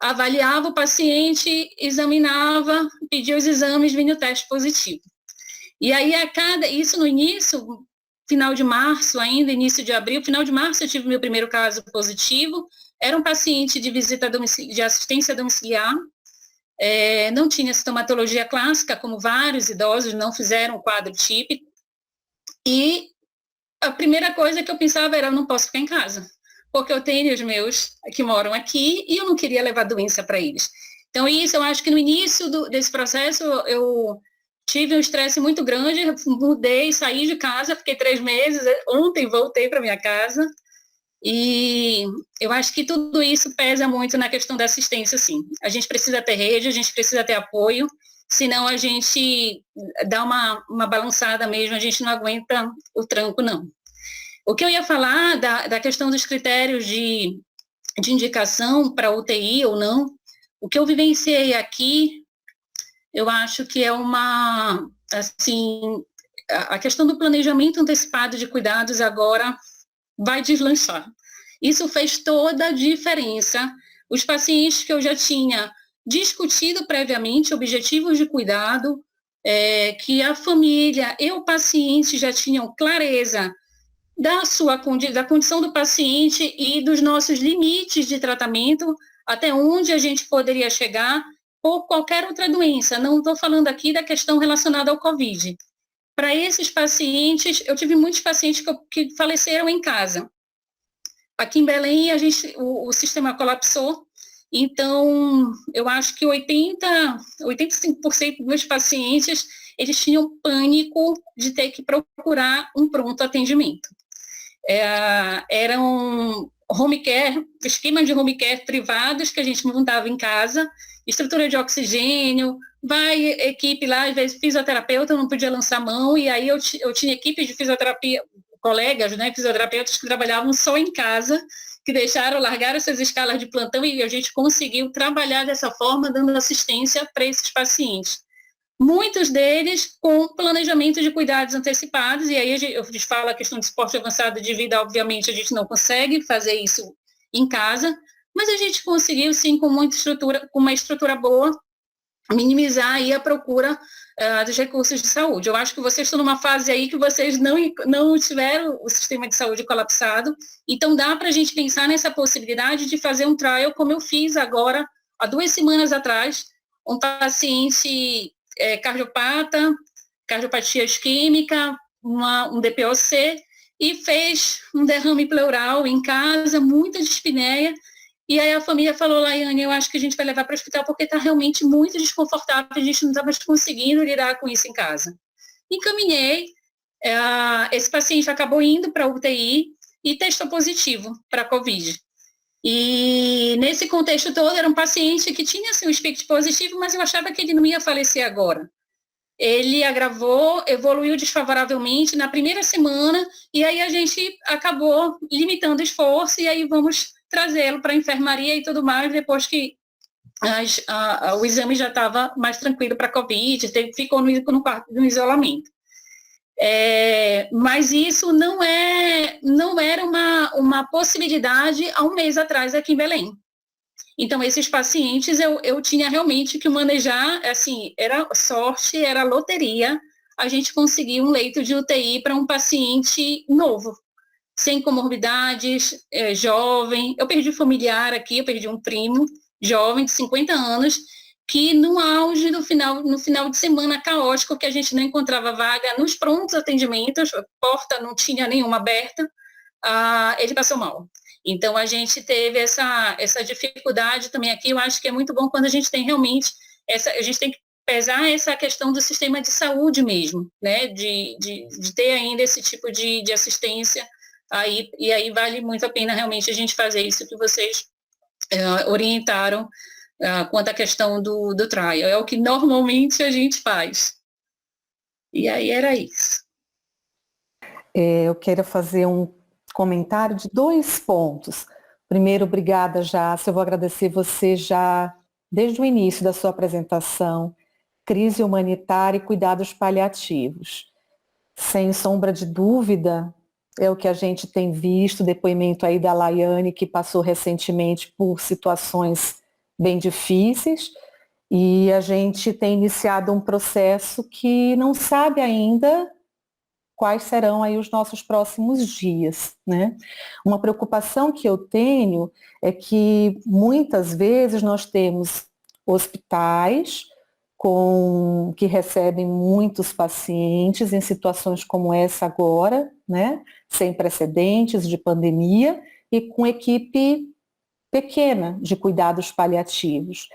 avaliava o paciente, examinava, pedia os exames, vinha o teste positivo. E aí isso no início, final de março ainda, início de abril, final de março eu tive meu primeiro caso positivo, era um paciente de visita de assistência domiciliar, não tinha sintomatologia clássica, como vários idosos não fizeram um quadro típico, e a primeira coisa que eu pensava era, eu não posso ficar em casa, porque eu tenho os meus que moram aqui e eu não queria levar doença para eles. Então, isso eu acho que no início desse processo eu tive um estresse muito grande, mudei, saí de casa, fiquei 3 meses, ontem voltei para minha casa, e eu acho que tudo isso pesa muito na questão da assistência, sim. A gente precisa ter rede, a gente precisa ter apoio, senão a gente dá uma balançada mesmo, a gente não aguenta o tranco, não. O que eu ia falar da questão dos critérios de indicação para UTI ou não, o que eu vivenciei aqui, eu acho que é a questão do planejamento antecipado de cuidados agora vai deslanchar. Isso fez toda a diferença. Os pacientes que eu já tinha discutido previamente, objetivos de cuidado, que a família e o paciente já tinham clareza da condição do paciente e dos nossos limites de tratamento, até onde a gente poderia chegar por qualquer outra doença. Não estou falando aqui da questão relacionada ao Covid. Para esses pacientes, eu tive muitos pacientes que faleceram em casa. Aqui em Belém, o sistema colapsou, então, eu acho que 85% dos pacientes, eles tinham pânico de ter que procurar um pronto atendimento. Eram home care, esquemas de home care privados que a gente montava em casa, estrutura de oxigênio, vai equipe lá, às vezes fisioterapeuta não podia lançar mão, e aí eu tinha equipe de fisioterapia, colegas, né, fisioterapeutas que trabalhavam só em casa, que largaram essas escalas de plantão e a gente conseguiu trabalhar dessa forma, dando assistência para esses pacientes. Muitos deles com planejamento de cuidados antecipados, e aí eu falo a questão de suporte avançado de vida, obviamente a gente não consegue fazer isso em casa, mas a gente conseguiu sim com uma estrutura boa, minimizar aí a procura dos recursos de saúde. Eu acho que vocês estão numa fase aí que vocês não tiveram o sistema de saúde colapsado, então dá para a gente pensar nessa possibilidade de fazer um trial, como eu fiz agora, há 2 semanas atrás, um paciente cardiopata, cardiopatia isquêmica, um DPOC, e fez um derrame pleural em casa, muita dispneia, e aí a família falou, Laiane, eu acho que a gente vai levar para o hospital porque está realmente muito desconfortável, a gente não está mais conseguindo lidar com isso em casa. Encaminhei, esse paciente acabou indo para a UTI e testou positivo para a COVID. E nesse contexto todo, era um paciente que tinha assim, um SPICT positivo, mas eu achava que ele não ia falecer agora. Ele agravou, evoluiu desfavoravelmente na primeira semana, e aí a gente acabou limitando o esforço, e aí vamos trazê-lo para a enfermaria e tudo mais, depois que o exame já estava mais tranquilo para a COVID, ficou no quarto do isolamento. Mas isso não era uma possibilidade há um mês atrás aqui em Belém. Então, esses pacientes eu tinha realmente que manejar, assim, era sorte, era loteria, a gente conseguir um leito de UTI para um paciente novo, sem comorbidades, jovem. Eu perdi familiar aqui, eu perdi um primo jovem de 50 anos, que no auge no final de semana caótico, que a gente não encontrava vaga nos prontos atendimentos, a porta não tinha nenhuma aberta, ele passou mal. Então, a gente teve essa dificuldade também aqui. Eu acho que é muito bom quando a gente tem realmente, a gente tem que pesar essa questão do sistema de saúde mesmo, né, de ter ainda esse tipo de assistência, e aí vale muito a pena realmente a gente fazer isso que vocês orientaram quanto à questão do trial. É o que normalmente a gente faz. E aí era isso. Eu quero fazer um comentário de 2 pontos. Primeiro, obrigada, Jássica. Eu vou agradecer você já desde o início da sua apresentação. Crise humanitária e cuidados paliativos. Sem sombra de dúvida, é o que a gente tem visto, depoimento aí da Laiane, que passou recentemente por situações bem difíceis, e a gente tem iniciado um processo que não sabe ainda quais serão aí os nossos próximos dias, né? Uma preocupação que eu tenho é que muitas vezes nós temos hospitais que recebem muitos pacientes em situações como essa agora, né? Sem precedentes de pandemia e com equipe pequena de cuidados paliativos.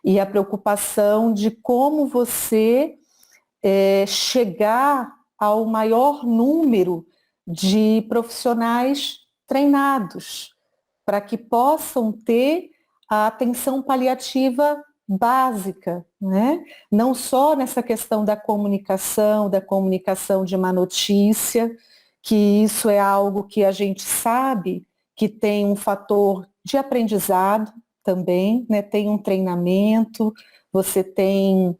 E a preocupação de como você chegar ao maior número de profissionais treinados para que possam ter a atenção paliativa básica, né? Não só nessa questão da comunicação de uma notícia, que isso é algo que a gente sabe que tem um fator de aprendizado também, né? Tem um treinamento, você tem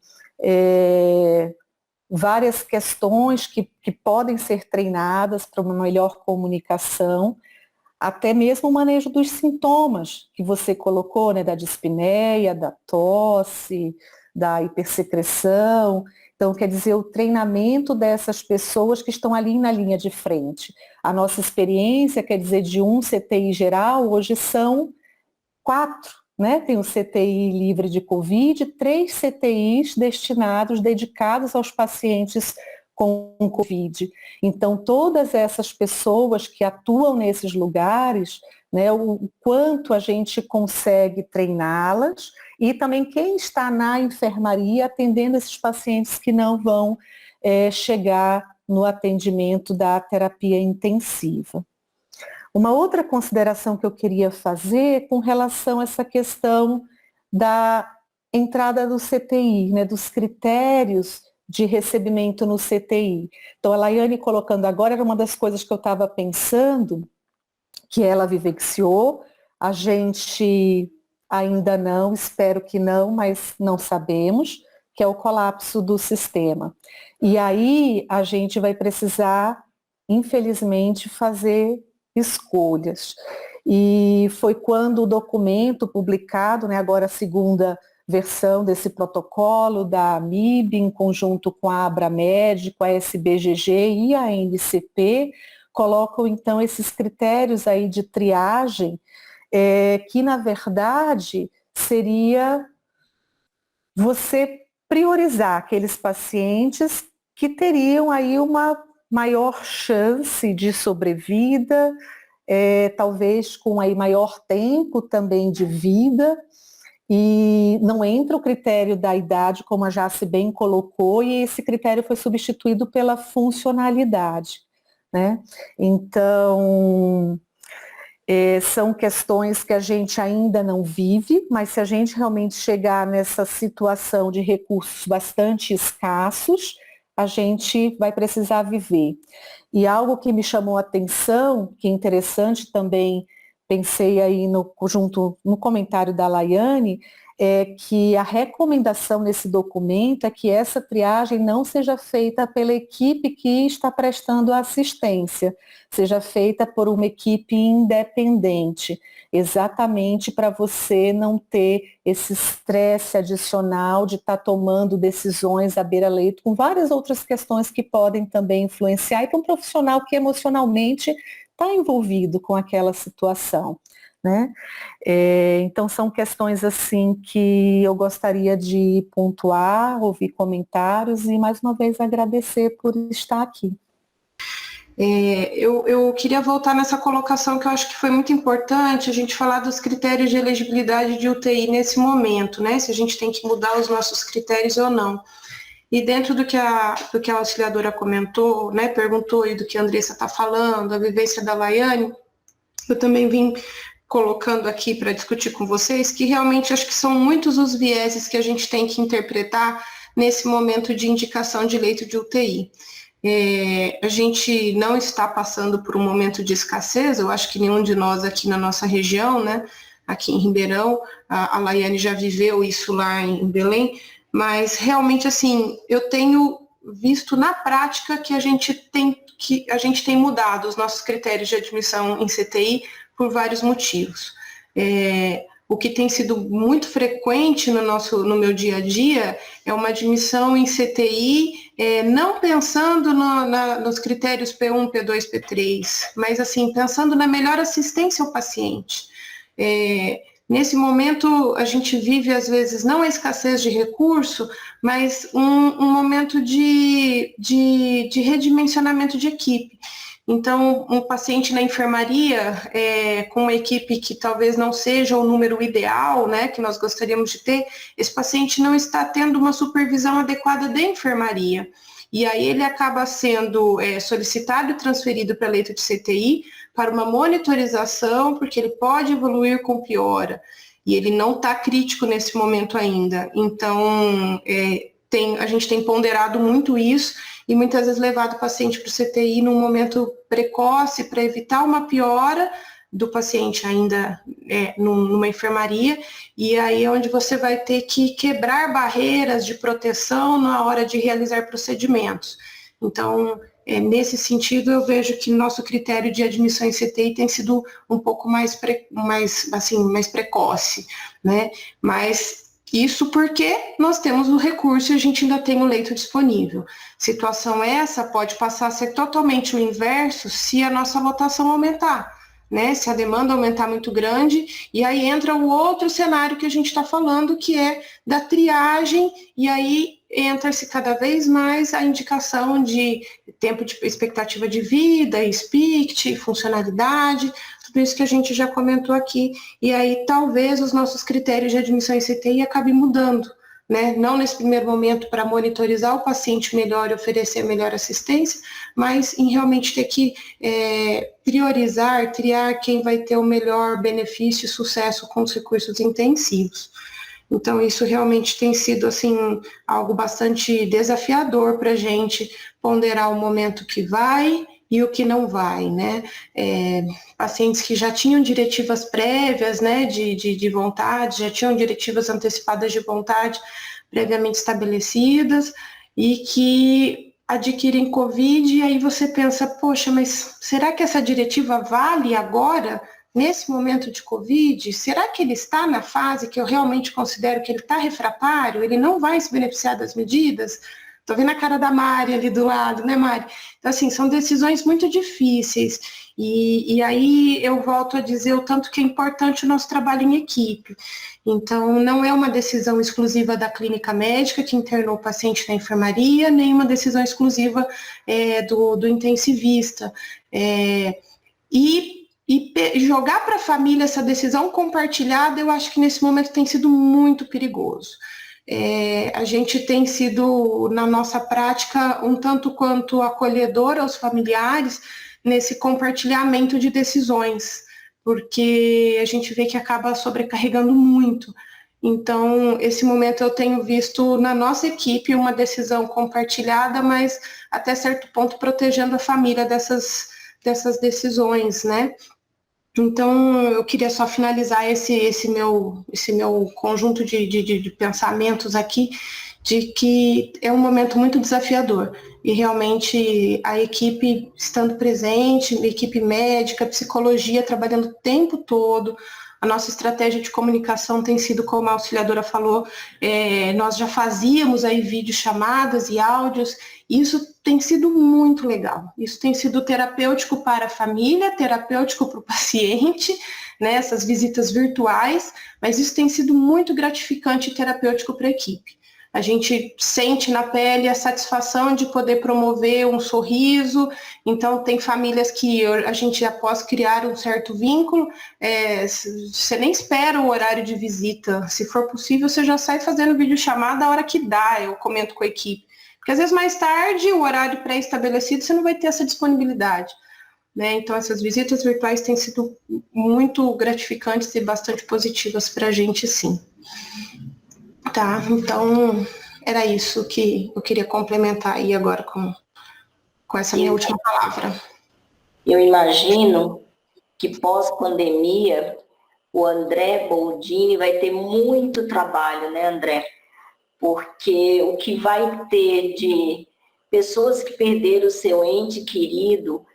várias questões que podem ser treinadas para uma melhor comunicação, até mesmo o manejo dos sintomas que você colocou, né, da dispneia, da tosse, da hipersecreção. Então, quer dizer, o treinamento dessas pessoas que estão ali na linha de frente. A nossa experiência, quer dizer, de um CTI geral, hoje são 4, né? Tem o CTI livre de Covid, 3 CTIs dedicados aos pacientes com Covid. Então, todas essas pessoas que atuam nesses lugares, né, o quanto a gente consegue treiná-las, e também quem está na enfermaria atendendo esses pacientes que não vão chegar no atendimento da terapia intensiva. Uma outra consideração que eu queria fazer com relação a essa questão da entrada do CTI, né, dos critérios de recebimento no CTI. Então, a Laiane colocando agora era uma das coisas que eu estava pensando, que ela vivenciou. A gente ainda não, espero que não, mas não sabemos, que é o colapso do sistema. E aí a gente vai precisar, infelizmente, fazer escolhas. E foi quando o documento publicado, né, agora a segunda versão desse protocolo da AMIB, em conjunto com a Abramed, com a SBGG e a NCP, colocam então esses critérios aí de triagem, que na verdade seria você priorizar aqueles pacientes que teriam aí uma maior chance de sobrevida, talvez com aí maior tempo também de vida, e não entra o critério da idade, como a Jace bem colocou, e esse critério foi substituído pela funcionalidade, né? Então, são questões que a gente ainda não vive, mas se a gente realmente chegar nessa situação de recursos bastante escassos, a gente vai precisar viver. E algo que me chamou a atenção, que é interessante também, pensei aí junto no comentário da Laiane, é que a recomendação nesse documento é que essa triagem não seja feita pela equipe que está prestando assistência, seja feita por uma equipe independente, exatamente para você não ter esse estresse adicional de estar tomando decisões à beira-leito, com várias outras questões que podem também influenciar, e para um profissional que emocionalmente está envolvido com aquela situação, né? Então são questões assim que eu gostaria de pontuar, ouvir comentários e mais uma vez agradecer por estar aqui. Eu queria voltar nessa colocação que eu acho que foi muito importante, a gente falar dos critérios de elegibilidade de UTI nesse momento, né? Se a gente tem que mudar os nossos critérios ou não. E dentro do que a auxiliadora comentou, né, perguntou, e do que a Andressa está falando, a vivência da Laiane, eu também vim colocando aqui para discutir com vocês que realmente acho que são muitos os vieses que a gente tem que interpretar nesse momento de indicação de leito de UTI. A gente não está passando por um momento de escassez, eu acho que nenhum de nós aqui na nossa região, né, aqui em Ribeirão, a Laiane já viveu isso lá em Belém, mas realmente assim, eu tenho visto na prática que a gente tem mudado os nossos critérios de admissão em CTI por vários motivos. O que tem sido muito frequente no meu dia a dia é uma admissão em CTI, não pensando nos critérios P1, P2, P3, mas assim, pensando na melhor assistência ao paciente. Nesse momento, a gente vive, às vezes, não a escassez de recurso, mas um momento de redimensionamento de equipe. Então, um paciente na enfermaria, com uma equipe que talvez não seja o número ideal, né, que nós gostaríamos de ter, esse paciente não está tendo uma supervisão adequada da enfermaria. E aí ele acaba sendo solicitado e transferido para leito de CTI, para uma monitorização, porque ele pode evoluir com piora. E ele não está crítico nesse momento ainda. Então, a gente tem ponderado muito isso, e muitas vezes levado o paciente para o CTI num momento precoce para evitar uma piora do paciente ainda numa enfermaria, e aí é onde você vai ter que quebrar barreiras de proteção na hora de realizar procedimentos. Então, nesse sentido, eu vejo que nosso critério de admissão em CTI tem sido um pouco mais precoce, né? Mas isso porque nós temos o recurso e a gente ainda tem o leito disponível. Situação essa pode passar a ser totalmente o inverso se a nossa lotação aumentar, né? Se a demanda aumentar muito grande, e aí entra o outro cenário que a gente está falando, que é da triagem, e aí entra-se cada vez mais a indicação de tempo de expectativa de vida, SPICT, funcionalidade, tudo isso que a gente já comentou aqui, e aí talvez os nossos critérios de admissão em CTI acabem mudando, né? Não nesse primeiro momento para monitorizar o paciente melhor e oferecer melhor assistência, mas em realmente ter que triar quem vai ter o melhor benefício e sucesso com os recursos intensivos. Então, isso realmente tem sido, assim, algo bastante desafiador para a gente ponderar o momento que vai e o que não vai, né? Pacientes que já tinham diretivas prévias, né, de vontade, já tinham diretivas antecipadas de vontade previamente estabelecidas e que adquirem Covid, e aí você pensa, poxa, mas será que essa diretiva vale agora, nesse momento de Covid? Será que ele está na fase que eu realmente considero que ele está refratário? Ele não vai se beneficiar das medidas? Estou vendo a cara da Mari ali do lado, né, Mari? Então, assim, são decisões muito difíceis. E aí eu volto a dizer o tanto que é importante o nosso trabalho em equipe. Então, não é uma decisão exclusiva da clínica médica que internou o paciente na enfermaria, nem uma decisão exclusiva do intensivista. E jogar para a família essa decisão compartilhada, eu acho que nesse momento tem sido muito perigoso. A gente tem sido, na nossa prática, um tanto quanto acolhedor aos familiares nesse compartilhamento de decisões, porque a gente vê que acaba sobrecarregando muito. Então, esse momento eu tenho visto na nossa equipe uma decisão compartilhada, mas até certo ponto protegendo a família dessas decisões, né? Então, eu queria só finalizar esse meu conjunto de pensamentos aqui, de que é um momento muito desafiador. E realmente a equipe estando presente, a equipe médica, psicologia trabalhando o tempo todo. A nossa estratégia de comunicação tem sido, como a auxiliadora falou, nós já fazíamos aí videochamadas e áudios. Isso tem sido muito legal. Isso tem sido terapêutico para a família, terapêutico para o paciente, né, essas visitas virtuais, mas isso tem sido muito gratificante e terapêutico para a equipe. A gente sente na pele a satisfação de poder promover um sorriso. Então, tem famílias que a gente, após criar um certo vínculo, você nem espera o horário de visita. Se for possível, você já sai fazendo videochamada a hora que dá, eu comento com a equipe. Porque às vezes mais tarde, o horário pré-estabelecido, você não vai ter essa disponibilidade, né? Então, essas visitas virtuais têm sido muito gratificantes e bastante positivas para a gente, sim. Tá, então era isso que eu queria complementar aí agora com essa minha última palavra. Eu imagino que pós-pandemia o André Boldini vai ter muito trabalho, né, André? Porque o que vai ter de pessoas que perderam o seu ente querido,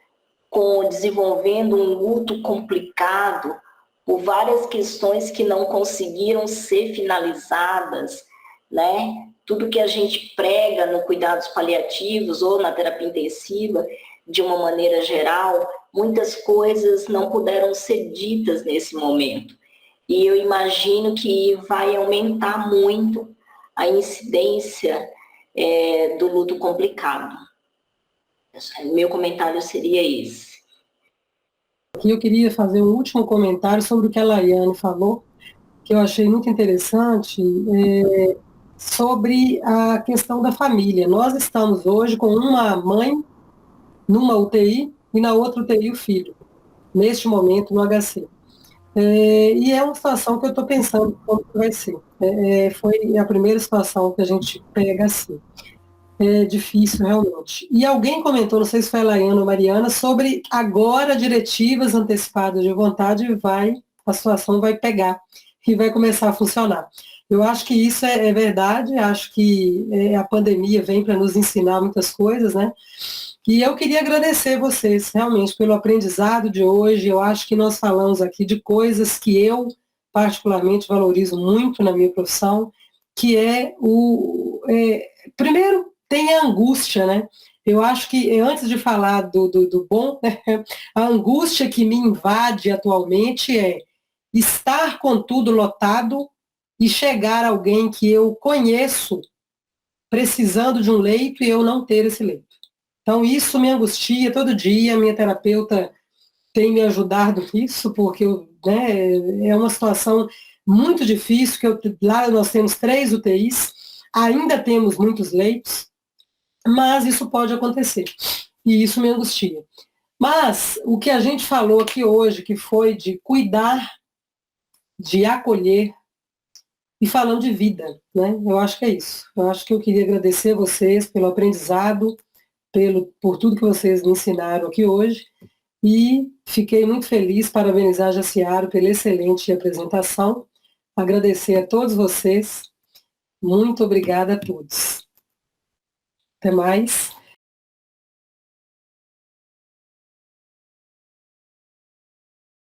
desenvolvendo um luto complicado, por várias questões que não conseguiram ser finalizadas, né? Tudo que a gente prega no cuidados paliativos ou na terapia intensiva, de uma maneira geral, muitas coisas não puderam ser ditas nesse momento. E eu imagino que vai aumentar muito a incidência do luto complicado. Meu comentário seria esse. Aqui eu queria fazer um último comentário sobre o que a Laiane falou, que eu achei muito interessante, sobre a questão da família. Nós estamos hoje com uma mãe numa UTI e na outra UTI o filho, neste momento no HC. E é uma situação que eu estou pensando como que vai ser. Foi a primeira situação que a gente pega assim. É difícil, realmente. E alguém comentou, não sei se foi a Laiane ou a Mariana, sobre agora diretivas antecipadas de vontade, a situação vai pegar e vai começar a funcionar. Eu acho que isso é verdade, acho que a pandemia vem para nos ensinar muitas coisas, né? E eu queria agradecer vocês, realmente, pelo aprendizado de hoje. Eu acho que nós falamos aqui de coisas que eu, particularmente, valorizo muito na minha profissão, que primeiro, tem a angústia, né? Eu acho que, antes de falar do bom, né, a angústia que me invade atualmente é estar com tudo lotado e chegar alguém que eu conheço precisando de um leito e eu não ter esse leito. Então, isso me angustia todo dia. Minha terapeuta tem me ajudado nisso, porque é uma situação muito difícil, lá nós temos 3 UTIs, ainda temos muitos leitos, mas isso pode acontecer, e isso me angustia. Mas o que a gente falou aqui hoje, que foi de cuidar, de acolher, e falando de vida, né? Eu acho que é isso. Eu acho que eu queria agradecer a vocês pelo aprendizado, por tudo que vocês me ensinaram aqui hoje, e fiquei muito feliz, parabenizar a Jaciara pela excelente apresentação, agradecer a todos vocês, muito obrigada a todos. Até mais.